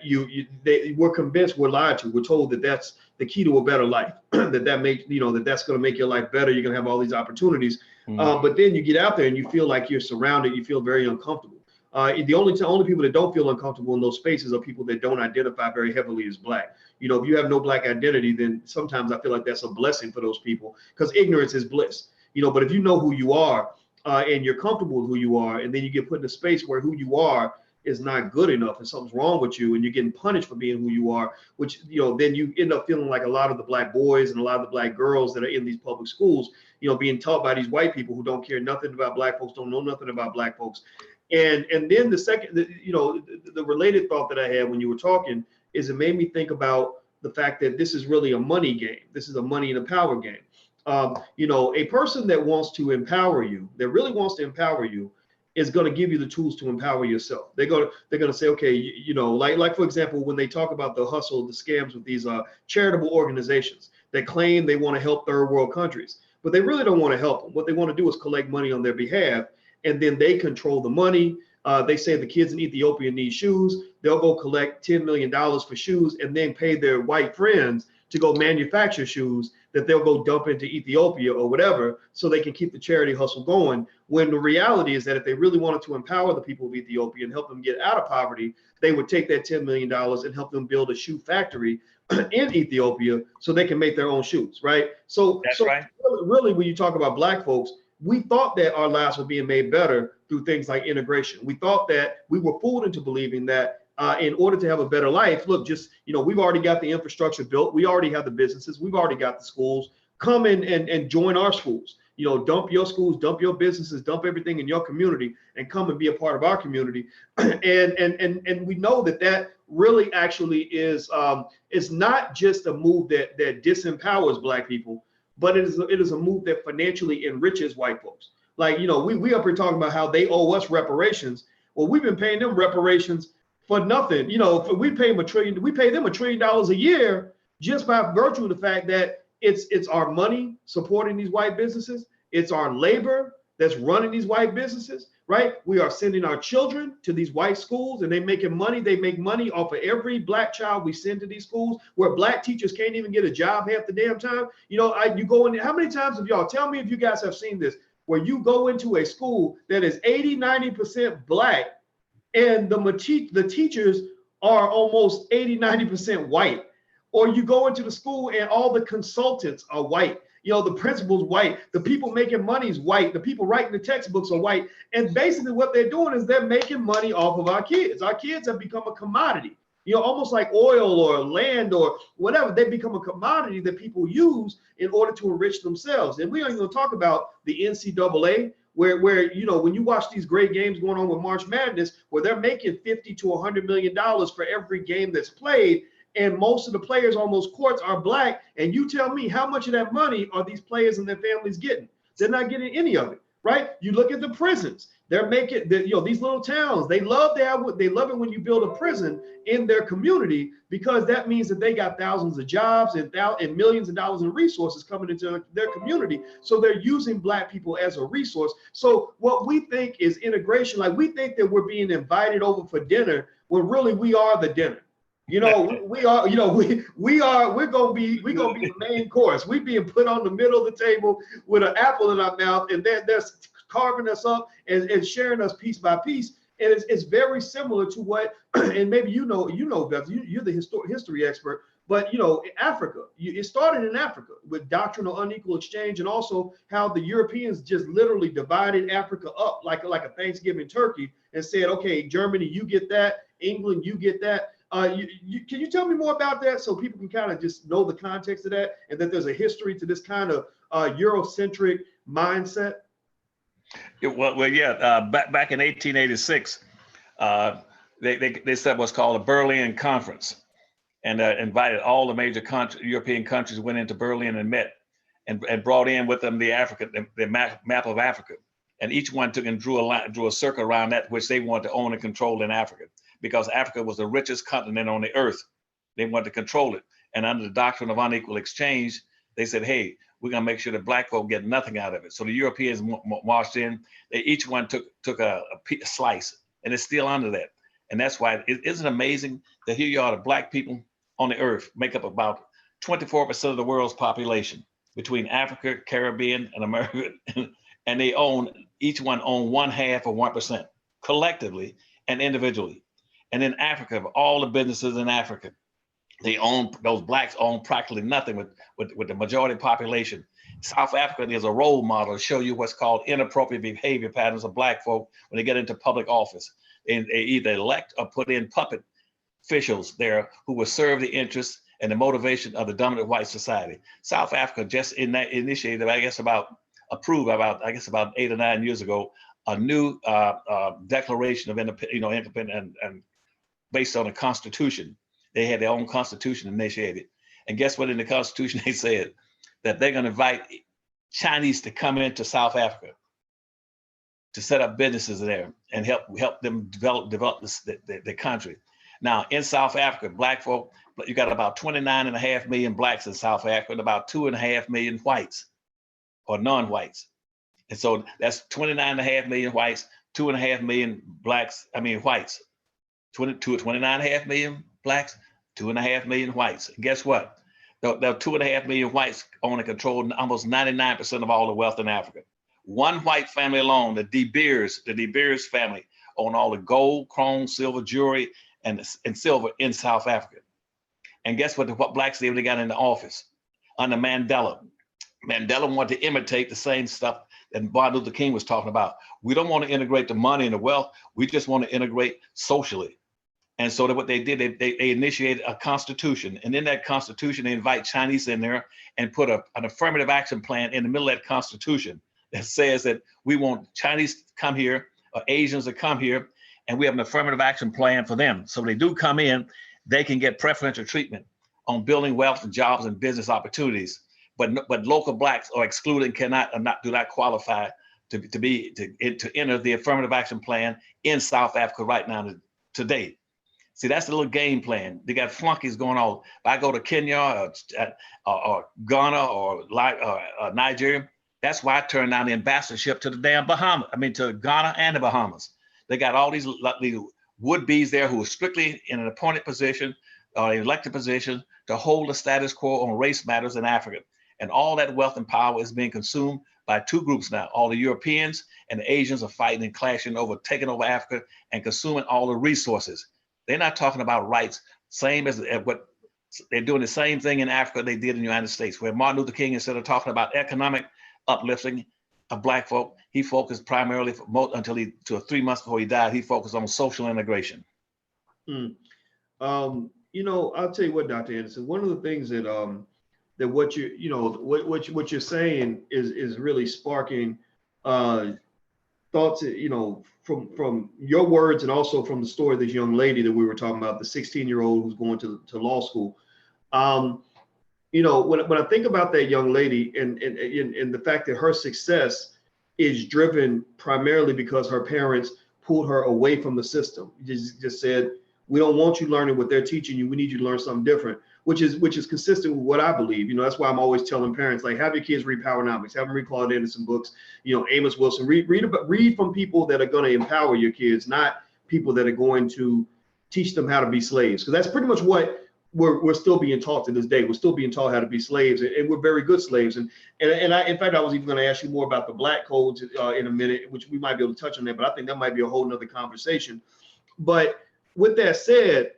we're convinced, we're lied to. We're told that that's the key to a better life, that makes, that's going to make your life better. You're going to have all these opportunities. But then you get out there and you feel like you're surrounded. You feel very uncomfortable. The only people that don't feel uncomfortable in those spaces are people that don't identify very heavily as Black. If you have no Black identity, then sometimes I feel like that's a blessing for those people, because ignorance is bliss. But if you know who you are and you're comfortable with who you are, and then you get put in a space where who you are is not good enough and something's wrong with you and you're getting punished for being who you are, which, then you end up feeling like a lot of the Black boys and a lot of the Black girls that are in these public schools, being taught by these white people who don't care nothing about Black folks, don't know nothing about Black folks. And then the second, the related thought that I had when you were talking is it made me think about the fact that this is really a money game. This is a money and a power game. A person that wants to empower you, that really wants to empower you, is going to give you the tools to empower yourself. They're going to say, okay, like for example, when they talk about the hustle, the scams with these charitable organizations that claim they want to help third world countries, but they really don't want to help them. What they want to do is collect money on their behalf, and then they control the money. They say the kids in Ethiopia need shoes. They'll go collect $10 million for shoes and then pay their white friends to go manufacture shoes that they'll go dump into Ethiopia or whatever, so they can keep the charity hustle going. When the reality is that if they really wanted to empower the people of Ethiopia and help them get out of poverty, they would take that $10 million and help them build a shoe factory in Ethiopia so they can make their own shoes, right? That's right. Really, when you talk about Black folks, we thought that our lives were being made better through things like integration. We thought that we were fooled into believing that in order to have a better life. Look, just, we've already got the infrastructure built. We already have the businesses. We've already got the schools. Come in and join our schools. Dump your schools, dump your businesses, dump everything in your community, and come and be a part of our community. and we know that really actually is it's not just a move that disempowers Black people, but it is a move that financially enriches white folks. Like, we up here talking about how they owe us reparations. Well, we've been paying them reparations for nothing. We pay them $1 trillion a year just by virtue of the fact that it's our money supporting these white businesses. It's our labor that's running these white businesses, right? We are sending our children to these white schools, and they making money. They make money off of every Black child we send to these schools, where Black teachers can't even get a job half the damn time. You go in. How many times have y'all, tell me if you guys have seen this, where you go into a school that is 80-90% Black, and the teachers are almost 80-90% white? Or you go into the school and all the consultants are white. The principal's white. The people making money is white. The people writing the textbooks are white. And basically what they're doing is they're making money off of our kids. Our kids have become a commodity, almost like oil or land or whatever. They become a commodity that people use in order to enrich themselves. And we aren't even going to talk about the NCAA, where when you watch these great games going on with March Madness, where they're making $50 to $100 million for every game that's played, and most of the players on those courts are Black, and you tell me how much of that money are these players and their families getting? They're not getting any of it, right? You look at the prisons. They're making these little towns. They love it when you build a prison in their community, because that means that they got thousands of jobs and millions of dollars in resources coming into their community. So they're using Black people as a resource. So what we think is integration. Like, we think that we're being invited over for dinner when really we are the dinner. We're gonna be the main course. We're being put on the middle of the table with an apple in our mouth, and they're carving us up and sharing us piece by piece. And it's very similar to what, and maybe Beth, you're the history expert, but Africa, it started in Africa with doctrinal unequal exchange, and also how the Europeans just literally divided Africa up like a Thanksgiving turkey and said, okay, Germany, you get that, England, you get that. Can you tell me more about that, so people can kind of just know the context of that, and that there's a history to this kind of Eurocentric mindset? Back in 1886, they set what's called a Berlin Conference, and invited all the major European countries, went into Berlin and met, and brought in with them the map of Africa, and each one took and drew a circle around that which they wanted to own and control in Africa, because Africa was the richest continent on the earth. They wanted to control it. And under the doctrine of unequal exchange, they said, hey, we're gonna make sure that Black folk get nothing out of it. So the Europeans marched in, they each one took a slice, and it's still under that. And that's why isn't it amazing that here you are, the Black people on the earth make up about 24% of the world's population, between Africa, Caribbean, and America, and they each one own 1/2 or 1% collectively and individually. And in Africa, of all the businesses in Africa, those Blacks own practically nothing with the majority population. South Africa is a role model to show you what's called inappropriate behavior patterns of Black folk when they get into public office. They either elect or put in puppet officials there who will serve the interests and the motivation of the dominant white society. South Africa just initiated, approved about 8 or 9 years ago, a new declaration of independence and based on a constitution. They had their own constitution initiated. And guess what? In the constitution, they said that they're going to invite Chinese to come into South Africa to set up businesses there and help them develop the country. Now, in South Africa, Black folk, you got about 29.5 million Blacks in South Africa, and about 2.5 million whites or non-whites. And so that's 29.5 million whites, 2.5 million whites, 29.5 million Blacks, 2.5 million whites. And guess what? The 2.5 million whites own and control almost 99% of all the wealth in Africa. One white family alone, the De Beers family, own all the gold, chrome, silver, jewelry, and silver in South Africa. And guess what Blacks did when they got into office? Under Mandela. Mandela wanted to imitate the same stuff that Martin Luther King was talking about. We don't want to integrate the money and the wealth. We just want to integrate socially. And so what they did, they initiated a constitution. And in that constitution, they invite Chinese in there and put an affirmative action plan in the middle of that constitution that says that we want Chinese to come here, or Asians to come here, and we have an affirmative action plan for them. So when they do come in, they can get preferential treatment on building wealth and jobs and business opportunities. But local blacks are excluded and do not qualify to enter the affirmative action plan in South Africa right now today. See, that's the little game plan. They got flunkies going on. If I go to Kenya or Ghana or Nigeria, that's why I turned down the ambassadorship to the damn Bahamas. I mean, to Ghana and the Bahamas. They got all these would-bes there who are strictly in an appointed position or elected position to hold the status quo on race matters in Africa. And all that wealth and power is being consumed by two groups now. All the Europeans and the Asians are fighting and clashing over, taking over Africa and consuming all the resources. They're not talking about rights, same as what they're doing the same thing in Africa they did in the United States, where Martin Luther King, instead of talking about economic uplifting of black folk, he focused primarily until 3 months before he died, he focused on social integration. You know, I'll tell you what, Dr. Anderson, one of the things that what you're saying is really sparking thoughts, you know, from your words and also from the story of this young lady that we were talking about, the 16-year-old who's going to law school. You know, when I think about that young lady and the fact that her success is driven primarily because her parents pulled her away from the system, just said, we don't want you learning what they're teaching you. We need you to learn something different, which is consistent with what I believe. You know, that's why I'm always telling parents, like, have your kids read Powernomics, have them read Claude Anderson books, you know, Amos Wilson, read from people that are going to empower your kids, not people that are going to teach them how to be slaves. Because that's pretty much what we're still being taught to this day. We're still being taught how to be slaves, and we're very good slaves. And in fact, I was even going to ask you more about the black codes in a minute, which we might be able to touch on that, but I think that might be a whole nother conversation. But with that said,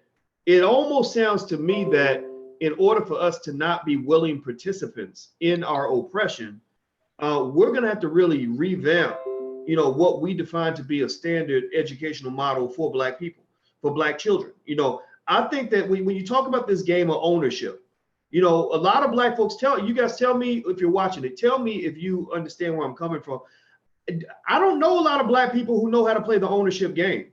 it almost sounds to me that in order for us to not be willing participants in our oppression, we're going to have to really revamp, you know, what we define to be a standard educational model for black people, for black children. You know, I think that when you talk about this game of ownership, you know, a lot of black folks tell me if you're watching it, tell me if you understand where I'm coming from. I don't know a lot of black people who know how to play the ownership game.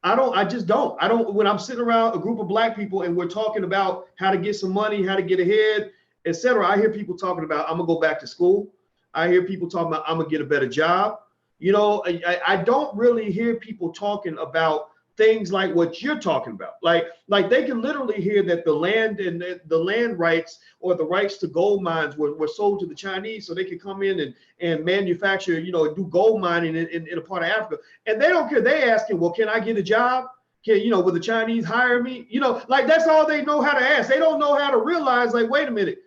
I just don't. When I'm sitting around a group of black people and we're talking about how to get some money, how to get ahead, etc., I hear people talking about, I'm gonna go back to school. I hear people talking about, I'm gonna get a better job. You know, I don't really hear people talking about things like what you're talking about. Like they can literally hear that the land and the land rights or the rights to gold mines were sold to the Chinese so they could come in and manufacture, you know, do gold mining in a part of Africa. And they don't care. They asking, well, can I get a job? Will the Chinese hire me? You know, like that's all they know how to ask. They don't know how to realize, like, wait a minute,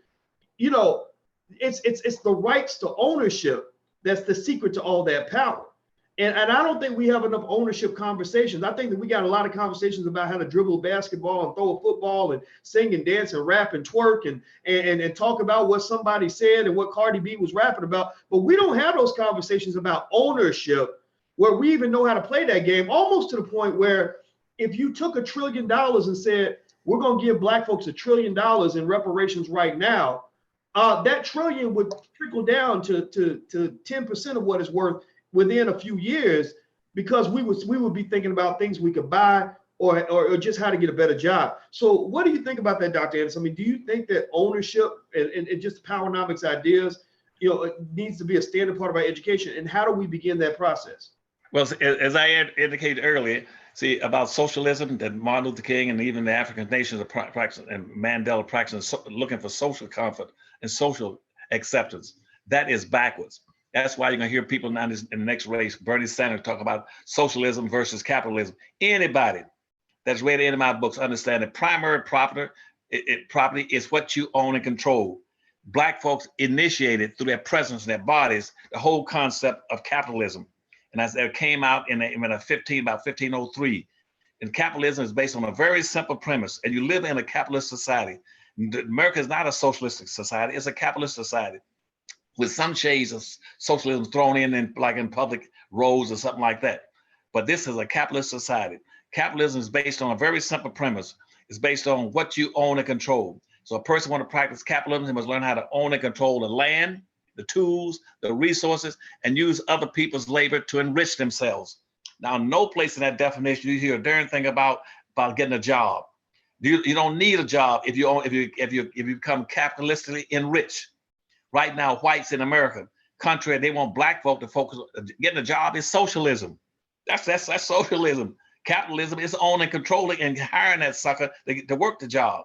you know, it's the rights to ownership that's the secret to all that power. And I don't think we have enough ownership conversations. I think that we got a lot of conversations about how to dribble a basketball and throw a football and sing and dance and rap and twerk and talk about what somebody said and what Cardi B was rapping about. But we don't have those conversations about ownership where we even know how to play that game, almost to the point where if you took $1 trillion and said, we're going to give black folks $1 trillion in reparations right now, that trillion would trickle down to 10% of what it's worth within a few years, because we would be thinking about things we could buy or just how to get a better job. So what do you think about that, Dr. Anderson? I mean, do you think that ownership and just Powernomics ideas, you know, it needs to be a standard part of our education? And how do we begin that process? Well, as I indicated earlier, see, about socialism that Martin Luther King and even the African nations are practicing, and Mandela practicing, looking for social comfort and social acceptance, that is backwards. That's why you're going to hear people now in the next race, Bernie Sanders, talk about socialism versus capitalism. Anybody that's read any of my books understand that primary property is what you own and control. Black folks initiated through their presence in their bodies the whole concept of capitalism. And as it came out in about 1503. And capitalism is based on a very simple premise. And you live in a capitalist society. America is not a socialistic society, it's a capitalist society, with some shades of socialism thrown in like in public roads or something like that. But this is a capitalist society. Capitalism is based on a very simple premise. It's based on what you own and control. So a person want to practice capitalism, he must learn how to own and control the land, the tools, the resources, and use other people's labor to enrich themselves. Now, no place in that definition you hear a darn thing about getting a job. You don't need a job if you become capitalistically enriched. Right now, whites in America, contrary, they want black folk to focus on getting a job is socialism. That's socialism. Capitalism is owning, controlling, and hiring that sucker to work the job.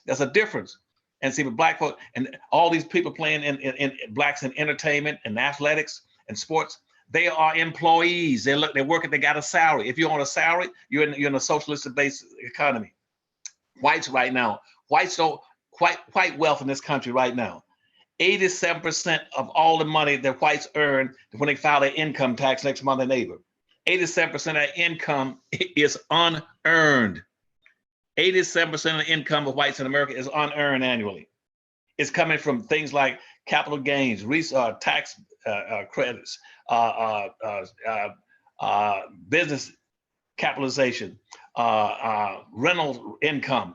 There's a difference. And see, with black folk and all these people playing in blacks in entertainment and athletics and sports, they are employees. They're working. They got a salary. If you're on a salary, you're in a socialist-based economy. Whites right now, white wealth in this country right now, 87% of all the money that whites earn when they file their income tax next month, their neighbor, 87% of their income is unearned. 87% of the income of whites in America is unearned annually. It's coming from things like capital gains, tax credits, business capitalization, rental income,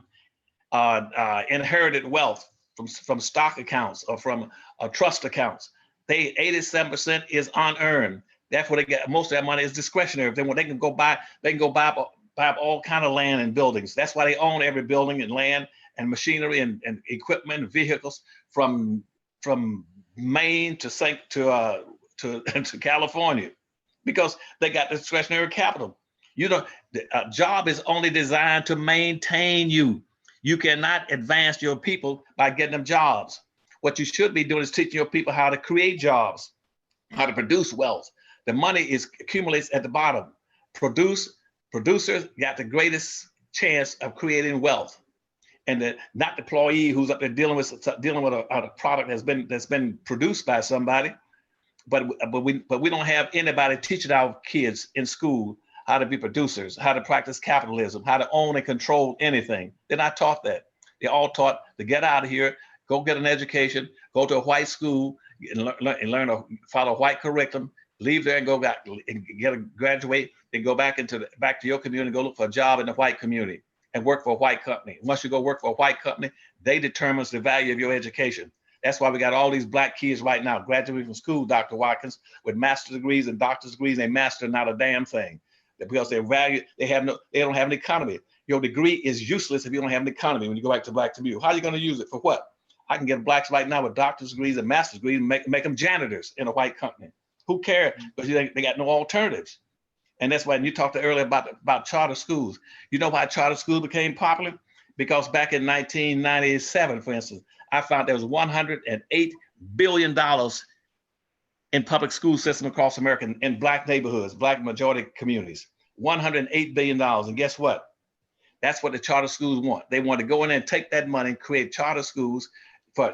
inherited wealth from stock accounts or from trust accounts. 87% is unearned. That's where they get most of that money is discretionary. They can go buy up all kind of land and buildings. That's why they own every building and land and machinery and equipment and vehicles from Maine to California, because they got discretionary capital. A job is only designed to maintain you. You cannot advance your people by getting them jobs. What you should be doing is teaching your people how to create jobs, how to produce wealth. The money accumulates at the bottom. Producers got the greatest chance of creating wealth, and not the employee who's up there dealing with a product that's been produced by somebody. But we don't have anybody teaching our kids in school how to be producers, how to practice capitalism, how to own and control anything. They're not taught that. They're all taught to get out of here, go get an education, go to a white school, and learn to follow a white curriculum, leave there and go back and graduate, then go back to your community and go look for a job in the white community and work for a white company. Once you go work for a white company, they determine the value of your education. That's why we got all these black kids right now graduating from school, Dr. Watkins, with master's degrees and doctor's degrees. They master not a damn thing because they don't have an economy. Your degree is useless if you don't have an economy. When you go back to black community, how are you going to use it for what? I can get blacks right now with doctor's degrees and master's degrees and make them janitors in a white company. Who cares? Because they got no alternatives. And that's why you talked earlier about charter schools. You know why charter schools became popular? Because back in 1997, for instance, I found there was $108 billion in public school system across America in black neighborhoods, black majority communities, $108 billion. And guess what? That's what the charter schools want. They want to go in there and take that money and create charter schools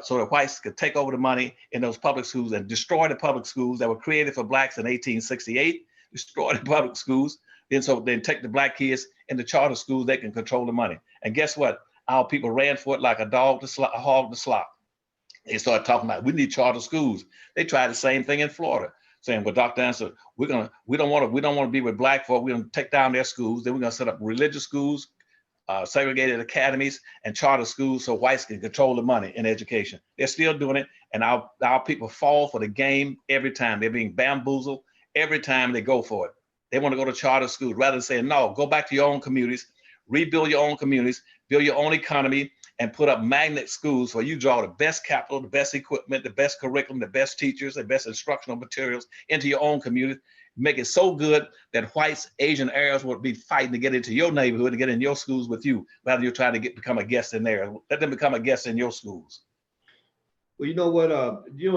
so the whites could take over the money in those public schools and destroy the public schools that were created for blacks in 1868, destroy the public schools. Then take the black kids in the charter schools, they can control the money. And guess what? Our people ran for it like a hog to slop. They started talking about, we need charter schools. They tried the same thing in Florida, saying, well, Dr. Answer, we don't want to be with black folk. We're going to take down their schools. Then we're going to set up religious schools, segregated academies, and charter schools so whites can control the money in education. They're still doing it, and our people fall for the game every time. They're being bamboozled every time they go for it. They want to go to charter schools rather than saying, no, go back to your own communities, rebuild your own communities, build your own economy, and put up magnet schools where you draw the best capital, the best equipment, the best curriculum, the best teachers, the best instructional materials into your own community. Make it so good that whites, Asian, Arabs would be fighting to get into your neighborhood, to get in your schools with you, rather than you're trying to become a guest in there. Let them become a guest in your schools. Well, you know what,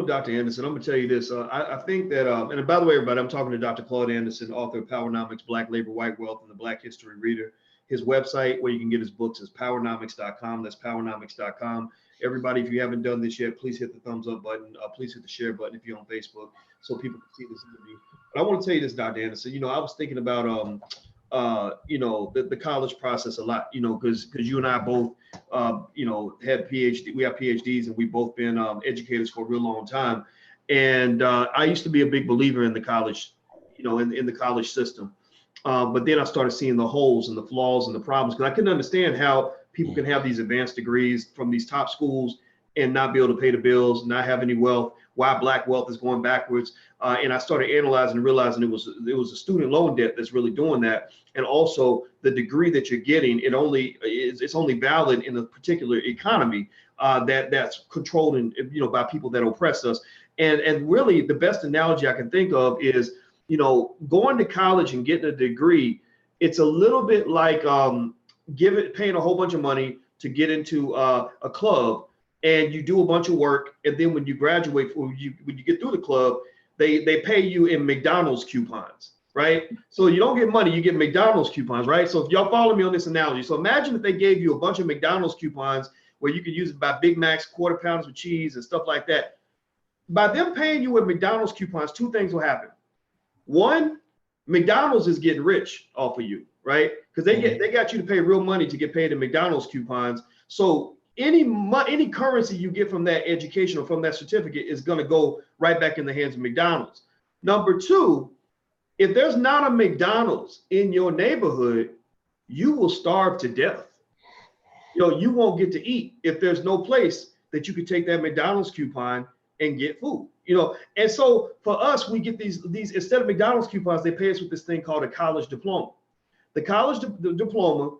Dr. Anderson, I'm gonna tell you this. I think that, and by the way, everybody, I'm talking to Dr. Claude Anderson, author of Powernomics, Black Labor, White Wealth, and the Black History Reader. His website where you can get his books is powernomics.com. That's powernomics.com. Everybody, if you haven't done this yet, please hit the thumbs up button. Please hit the share button if you're on Facebook so people can see this interview. But I want to tell you this, Dr. Anderson, I was thinking about, the college process a lot, because you and I both, had PhD, we have PhDs, and we've both been educators for a real long time. And I used to be a big believer in the college, in the college system. But then I started seeing the holes and the flaws and the problems, because I couldn't understand how people can have these advanced degrees from these top schools and not be able to pay the bills, not have any wealth, why Black wealth is going backwards. And I started analyzing and realizing it was a student loan debt that's really doing that. And also the degree that you're getting, it's only valid in a particular economy that's controlled and, by people that oppress us. And really the best analogy I can think of is, going to college and getting a degree. It's a little bit like paying a whole bunch of money to get into a club, and you do a bunch of work, and then when you graduate, when you get through the club, they pay you in McDonald's coupons, right? So you don't get money, you get McDonald's coupons, right? So if y'all follow me on this analogy, so imagine if they gave you a bunch of McDonald's coupons where you could use it to buy Big Macs, quarter pounds with cheese, and stuff like that. By them paying you with McDonald's coupons, two things will happen. One, McDonald's is getting rich off of you, right? Because they got you to pay real money to get paid in McDonald's coupons. So any currency you get from that education or from that certificate is going to go right back in the hands of McDonald's. Number two, if there's not a McDonald's in your neighborhood, you will starve to death. You won't get to eat if there's no place that you could take that McDonald's coupon and get food. And so for us, we get these instead of McDonald's coupons, they pay us with this thing called a college diploma. The college diploma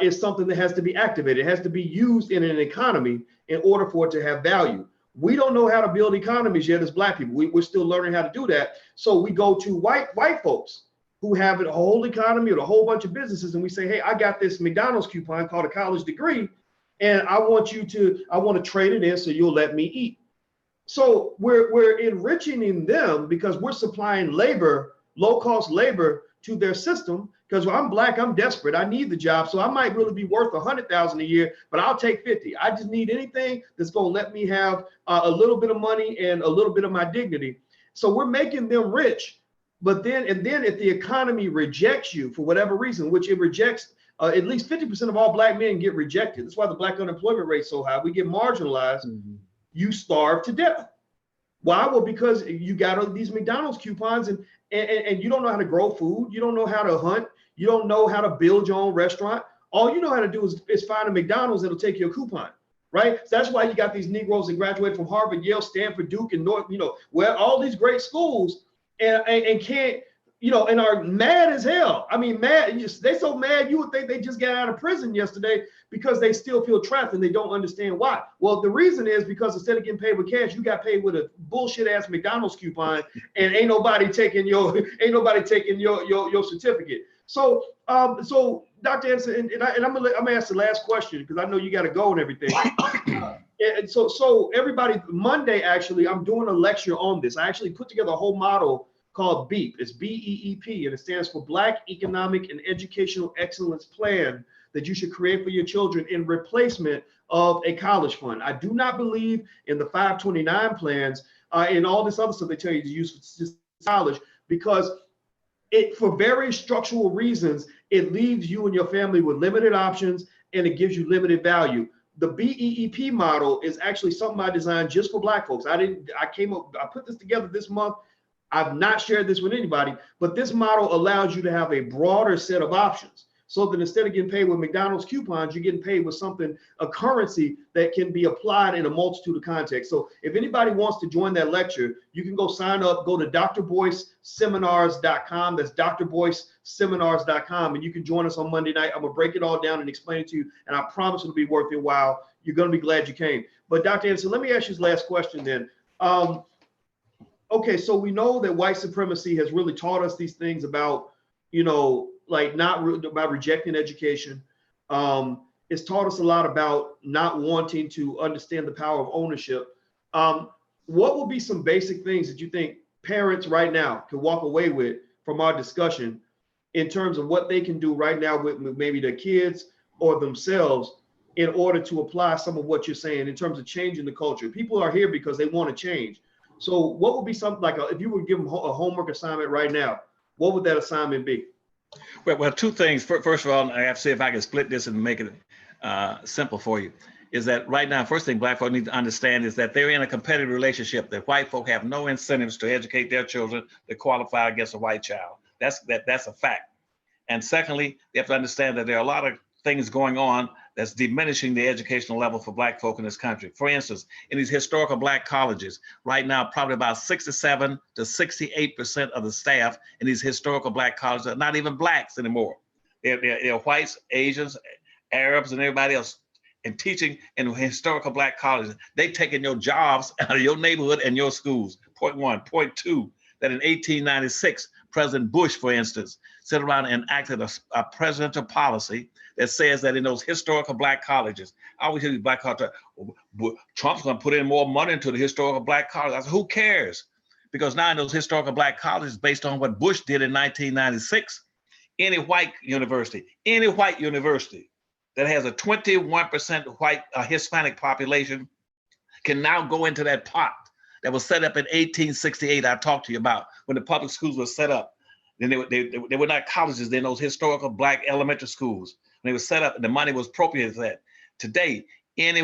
is something that has to be activated. It has to be used in an economy in order for it to have value. We don't know how to build economies yet as Black people. We're still learning how to do that. So we go to white folks who have a whole economy or a whole bunch of businesses, and we say, hey, I got this McDonald's coupon called a college degree, and I want to trade it in so you'll let me eat. So we're enriching them because we're supplying labor, low-cost labor to their system. Because I'm Black, I'm desperate, I need the job. So I might really be worth $100,000 a year, but I'll take 50. I just need anything that's going to let me have a little bit of money and a little bit of my dignity. So we're making them rich. But then if the economy rejects you for whatever reason, which it rejects, at least 50% of all Black men get rejected. That's why the Black unemployment rate is so high. We get marginalized. Mm-hmm. You starve to death. Why? Well, because you got these McDonald's coupons and you don't know how to grow food. You don't know how to hunt. You don't know how to build your own restaurant. All you know how to do is find a McDonald's that'll take you a coupon, right? So that's why you got these Negroes that graduate from Harvard, Yale, Stanford, Duke, and North, where all these great schools and can't, and are mad as hell. I mean, they so mad you would think they just got out of prison yesterday because they still feel trapped and they don't understand why. Well, the reason is because instead of getting paid with cash, you got paid with a bullshit ass McDonald's coupon, and ain't nobody taking your certificate. So Dr. Anderson, and I'm gonna ask the last question because I know you got to go and everything. And so everybody, Monday actually, I'm doing a lecture on this. I actually put together a whole model called BEEP. It's BEEP, and it stands for Black Economic and Educational Excellence Plan that you should create for your children in replacement of a college fund. I do not believe in the 529 plans and all this other stuff they tell you to use for college, because for various structural reasons, it leaves you and your family with limited options and it gives you limited value. The BEEP model is actually something I designed just for Black folks. I put this together this month. I've not shared this with anybody, but this model allows you to have a broader set of options. So that instead of getting paid with McDonald's coupons, you're getting paid with a currency that can be applied in a multitude of contexts. So if anybody wants to join that lecture, you can go sign up, go to drboyceseminars.com. That's drboyceseminars.com. And you can join us on Monday night. I'm gonna break it all down and explain it to you. And I promise it'll be worth your while. You're gonna be glad you came. But Dr. Anderson, let me ask you this last question then. Okay, so we know that white supremacy has really taught us these things about, about rejecting education. It's taught us a lot about not wanting to understand the power of ownership. What will be some basic things that you think parents right now can walk away with from our discussion in terms of what they can do right now with maybe their kids or themselves in order to apply some of what you're saying in terms of changing the culture? People are here because they want to change. So what would be something like, if you would give them a homework assignment right now, what would that assignment be? Well, two things. First of all, I have to say, if I can split this and make it simple for you, is that right now, first thing Black folk need to understand is that they're in a competitive relationship, that white folk have no incentives to educate their children to qualify against a white child. That's a fact. And secondly, they have to understand that there are a lot of things going on that's diminishing the educational level for Black folk in this country. For instance, in these historical Black colleges, right now, probably about 67 to 68% of the staff in these historical Black colleges are not even Blacks anymore. They're whites, Asians, Arabs, and everybody else. And teaching in historical Black colleges, they've taken your jobs out of your neighborhood and your schools. Point one. Point two, that in 1896, President Bush, for instance, sat around and enacted a presidential policy that says that in those historical Black colleges, I always hear these Black colleges, Trump's going to put in more money into the historical Black colleges. I said, who cares? Because now in those historical Black colleges, based on what Bush did in 1996, any white university that has a 21% white Hispanic population can now go into that pot that was set up in 1868. I talked to you about when the public schools were set up. Then they were not colleges, then those historical Black elementary schools. When they were set up and the money was appropriated for that. Today, any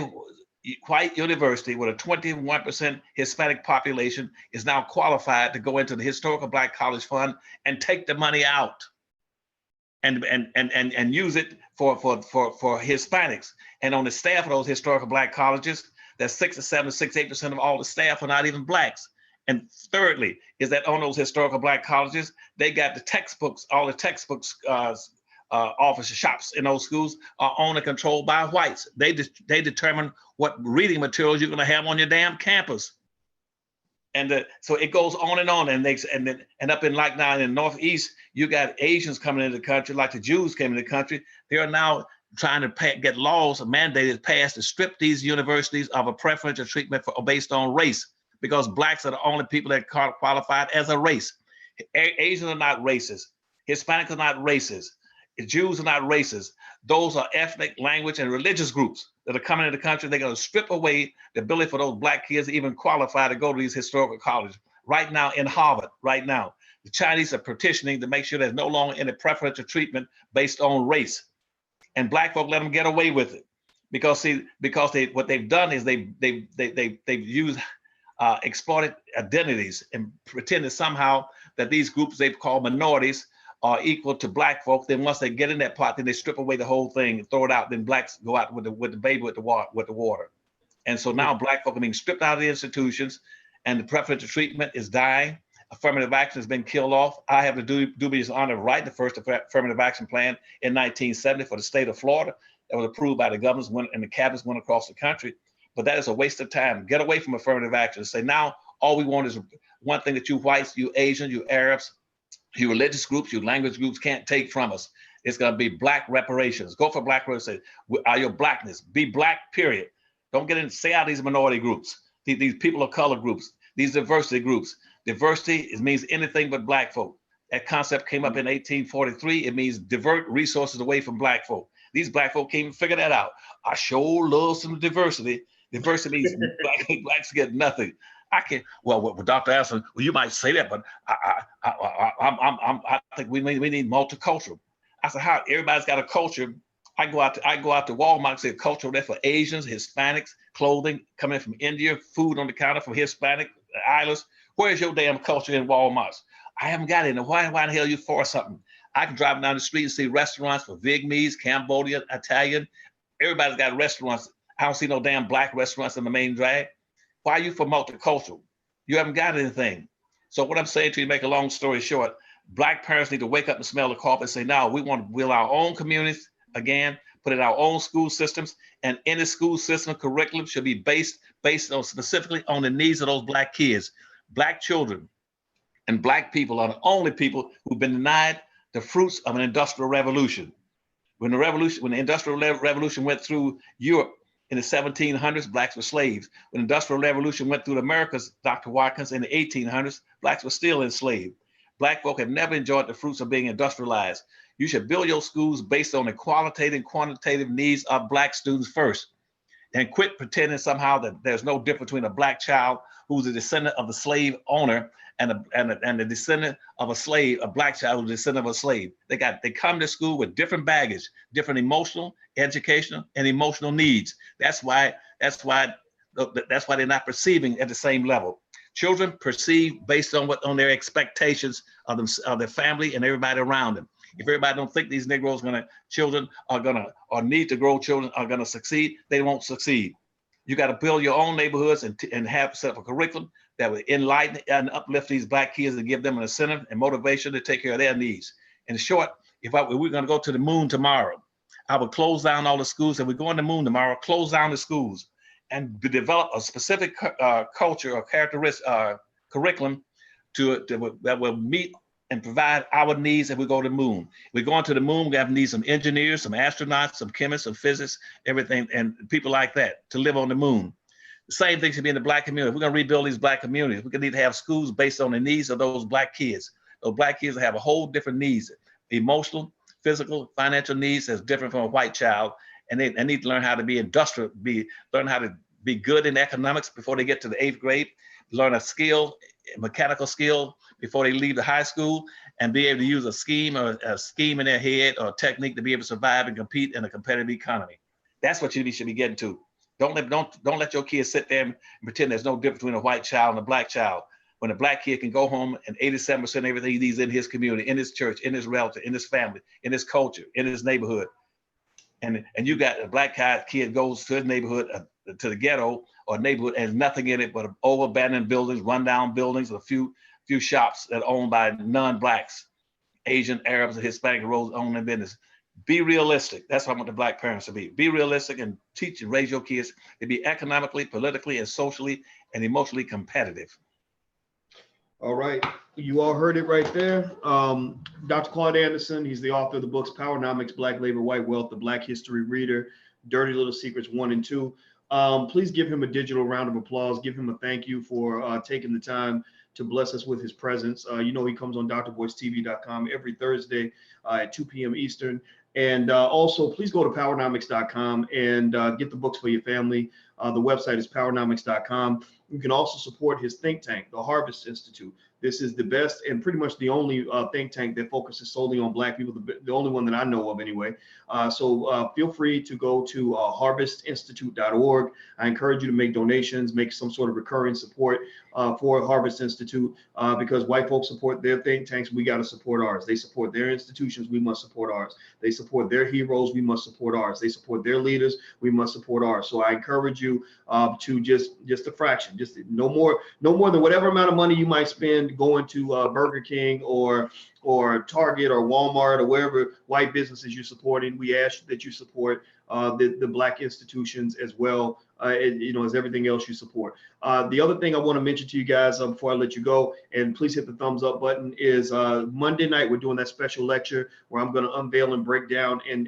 white university with a 21% Hispanic population is now qualified to go into the historical Black college fund and take the money out and use it for Hispanics. And on the staff of those historical Black colleges, that 67 to 68% of all the staff are not even Blacks. And thirdly, is that on those historical Black colleges, they got the textbooks, all the textbooks, office shops in those schools are owned and controlled by whites. They determine what reading materials you're going to have on your damn campus. And so it goes on, and up in like now in the Northeast, you got Asians coming into the country, like the Jews came into the country. They are now trying to get laws mandated, passed to strip these universities of a preferential treatment based on race, because Blacks are the only people that are qualified as a race. Asians are not racist. Hispanics are not racist. Jews are not racist. Those are ethnic, language, and religious groups that are coming into the country. They're going to strip away the ability for those Black kids to even qualify to go to these historical colleges. Right now in Harvard, right now, the Chinese are petitioning to make sure there's no longer any preferential treatment based on race. And Black folk let them get away with it, because what they've done is they've used exploited identities and pretended somehow that these groups they've called minorities are equal to Black folk. Then once they get in that pot, then they strip away the whole thing and throw it out. Then Blacks go out with the baby with the water. And so now Black folk are being stripped out of the institutions, and the preferential treatment is dying. Affirmative action has been killed off. I have the dubious honor of writing the first affirmative action plan in 1970 for the state of Florida that was approved by the governors and the cabinets went across the country. But that is a waste of time. Get away from affirmative action. Say now all we want is one thing that you whites, you Asians, you Arabs, you religious groups, you language groups can't take from us. It's going to be Black reparations. Go for Black reparations. Say, are your Blackness? Be Black, period. Don't get in, say out these minority groups, these people of color groups, these diversity groups. Diversity means anything but Black folk. That concept came up in 1843. It means divert resources away from Black folk. These Black folk can't even figure that out. I sure love some diversity. Diversity means Blacks get nothing. I can't. Well, Dr. Allison, well, you might say that, but I think we need multicultural. I said, how? Everybody's got a culture. I go out to Walmart and say culture there for Asians, Hispanics, clothing coming from India, food on the counter for Hispanic islands. Where's your damn culture in Walmarts? I haven't got it. Why in the hell you for something? I can drive down the street and see restaurants for Vietnamese, Cambodian, Italian. Everybody's got restaurants. I don't see no damn Black restaurants in the main drag. Why are you for multicultural? You haven't got anything. So what I'm saying to you, make a long story short, Black parents need to wake up and smell the carpet and say, now we want to build our own communities again, put in our own school systems, and in the school system curriculum should be based on specifically on the needs of those Black kids. Black children and Black people are the only people who've been denied the fruits of an industrial revolution. When the industrial revolution went through Europe in the 1700s, Blacks were slaves. When the industrial revolution went through the Americas, Dr. Watkins, in the 1800s, Blacks were still enslaved. Black folk have never enjoyed the fruits of being industrialized. You should build your schools based on the qualitative and quantitative needs of Black students first, and quit pretending somehow that there's no difference between a Black child who's a descendant of the slave owner and a descendant of a slave, a Black child who's a descendant of a slave. They come to school with different baggage, different emotional, educational, and emotional needs. That's why they're not perceiving at the same level. Children perceive based on their expectations of their family and everybody around them. If everybody don't think these Negroes children are gonna, or need to grow children are gonna succeed, they won't succeed. You got to build your own neighborhoods and have set up a curriculum that will enlighten and uplift these black kids and give them an incentive and motivation to take care of their needs. In short, if we're going to go to the moon tomorrow, I would close down all the schools. If we go on the moon tomorrow, close down the schools and develop a specific culture or characteristic curriculum that will meet and provide our needs if we go to the moon. We're going to the moon, we have to need some engineers, some astronauts, some chemists, some physicists, everything, and people like that to live on the moon. The same thing should be in the black community. If we're gonna rebuild these black communities, we're gonna need to have schools based on the needs of those black kids. Those black kids have a whole different needs, emotional, physical, financial needs that's different from a white child. And they need to learn how to be industrial, learn how to be good in economics before they get to the 8th grade, learn a skill, a mechanical skill before they leave the high school, and be able to use a scheme in their head or a technique to be able to survive and compete in a competitive economy. That's what you should be getting to. Don't let your kids sit there and pretend there's no difference between a white child and a black child. When a black kid can go home and 87% of everything he needs in his community, in his church, in his relative, in his family, in his culture, in his neighborhood. And you got a black kid goes to his neighborhood, to the ghetto or neighborhood, and there's nothing in it but over abandoned buildings, rundown buildings, a few shops that are owned by non-blacks, Asian, Arabs, and Hispanic roads own their business. Be realistic. That's what I want the black parents to be. Be realistic and teach and raise your kids to be economically, politically, and socially and emotionally competitive. All right, you all heard it right there. Dr. Claude Anderson, he's the author of the books Powernomics, Black Labor, White Wealth, The Black History Reader, Dirty Little Secrets 1 and 2. Please give him a digital round of applause. Give him a thank you for taking the time to bless us with his presence. You know, he comes on drboycetv.com every Thursday at 2 p.m. Eastern. And also, please go to powernomics.com and get the books for your family. The website is powernomics.com. You can also support his think tank, the Harvest Institute. This is the best and pretty much the only think tank that focuses solely on Black people, the only one that I know of anyway. So feel free to go to harvestinstitute.org. I encourage you to make donations, make some sort of recurring support for Harvest Institute because white folks support their think tanks. We got to support ours. They support their institutions. We must support ours. They support their heroes. We must support ours. They support their leaders. We must support ours. So I encourage you to just a fraction, just no more than whatever amount of money you might spend going to Burger King or Target or Walmart or wherever white businesses you're supporting. We ask that you support the Black institutions as well, as everything else you support. The other thing I want to mention to you guys before I let you go, and please hit the thumbs up button, is Monday night we're doing that special lecture where I'm going to unveil and break down and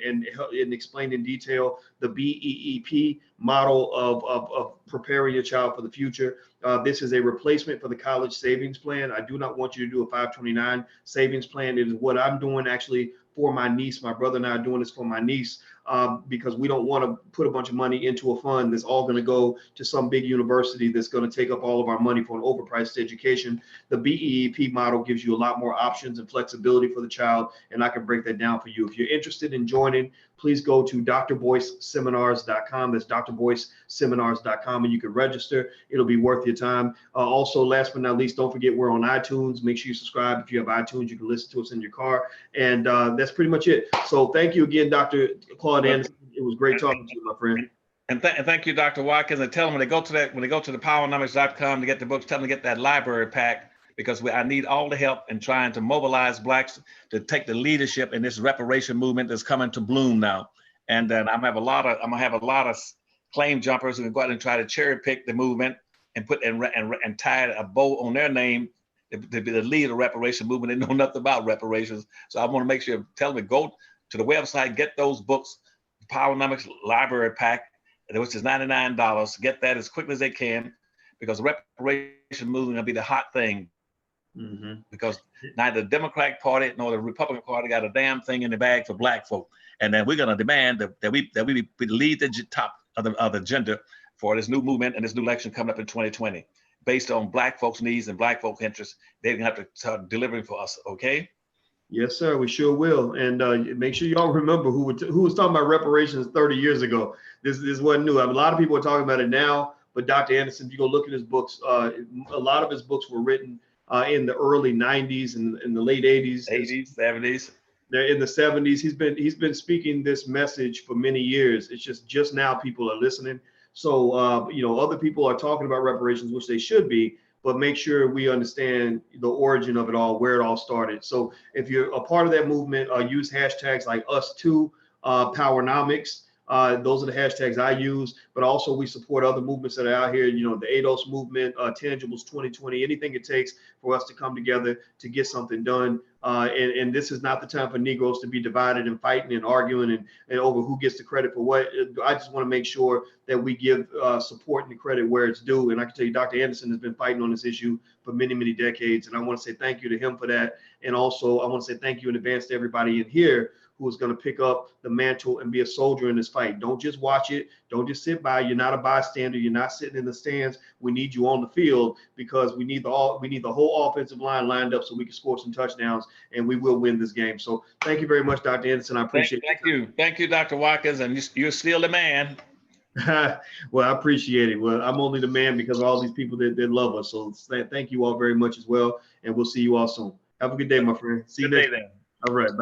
explain in detail the BEEP model of preparing your child for the future. This is a replacement for the college savings plan. I do not want you to do a 529 savings plan. It is what I'm doing actually for my niece. My brother and I are doing this for my niece because we don't want to put a bunch of money into a fund that's all going to go to some big university that's going to take up all of our money for an overpriced education. The BEEP model gives you a lot more options and flexibility for the child, and I can break that down for you. If you're interested in joining, please go to drboyceseminars.com. That's drboyceseminars.com, and you can register. It'll be worth your time. Also, last but not least, don't forget we're on iTunes. Make sure you subscribe. If you have iTunes, you can listen to us in your car. And that's pretty much it. So thank you again, Dr. Claude Anderson. It was great talking to you, my friend. And thank you, Dr. Watkins. And tell them when they go to the powernomics.com to get the books, tell them to get that library pack, because I need all the help in trying to mobilize Blacks to take the leadership in this reparation movement that's coming to bloom now. And then I'm gonna have a lot of claim jumpers who can go out and try to cherry pick the movement and put and tie a bow on their name to be the lead of the reparation movement. They know nothing about reparations. So I want to make sure, tell them to go to the website, get those books, Powernomics Library Pack, which is $99. Get that as quickly as they can, because the reparation movement will be the hot thing. Mm-hmm. Because neither the Democratic Party nor the Republican Party got a damn thing in the bag for Black folk. And then we're going to demand that we lead the top of the agenda for this new movement and this new election coming up in 2020, based on Black folks' needs and Black folk interests. They're going to have to start delivering for us, okay? Yes, sir, we sure will. And make sure y'all remember who was talking about reparations 30 years ago. This wasn't new. A lot of people are talking about it now, but Dr. Anderson, if you go look at his books, a lot of his books were written in the early 90s and in the late 80s. 80s, 70s. in the 70s. He's been speaking this message for many years. It's just now people are listening. So other people are talking about reparations, which they should be, but make sure we understand the origin of it all, where it all started. So if you're a part of that movement, use hashtags like us2, Powernomics. Those are the hashtags I use, but also we support other movements that are out here, the ADOS movement, Tangibles 2020, anything it takes for us to come together to get something done. And this is not the time for Negroes to be divided and fighting and arguing and over who gets the credit for what. I just want to make sure that we give support and the credit where it's due. And I can tell you, Dr. Anderson has been fighting on this issue for many, many decades. And I want to say thank you to him for that. And also I want to say thank you in advance to everybody in here who is going to pick up the mantle and be a soldier in this fight. Don't just watch it. Don't just sit by. You're not a bystander. You're not sitting in the stands. We need you on the field because we need the whole offensive line lined up so we can score some touchdowns and we will win this game. So thank you very much, Dr. Anderson. I appreciate it. Thank you, Dr. Watkins, and you're still the man. Well, I appreciate it. Well, I'm only the man because of all these people that love us. So thank you all very much as well, and we'll see you all soon. Have a good day, my friend. See you next time. All right. Bye.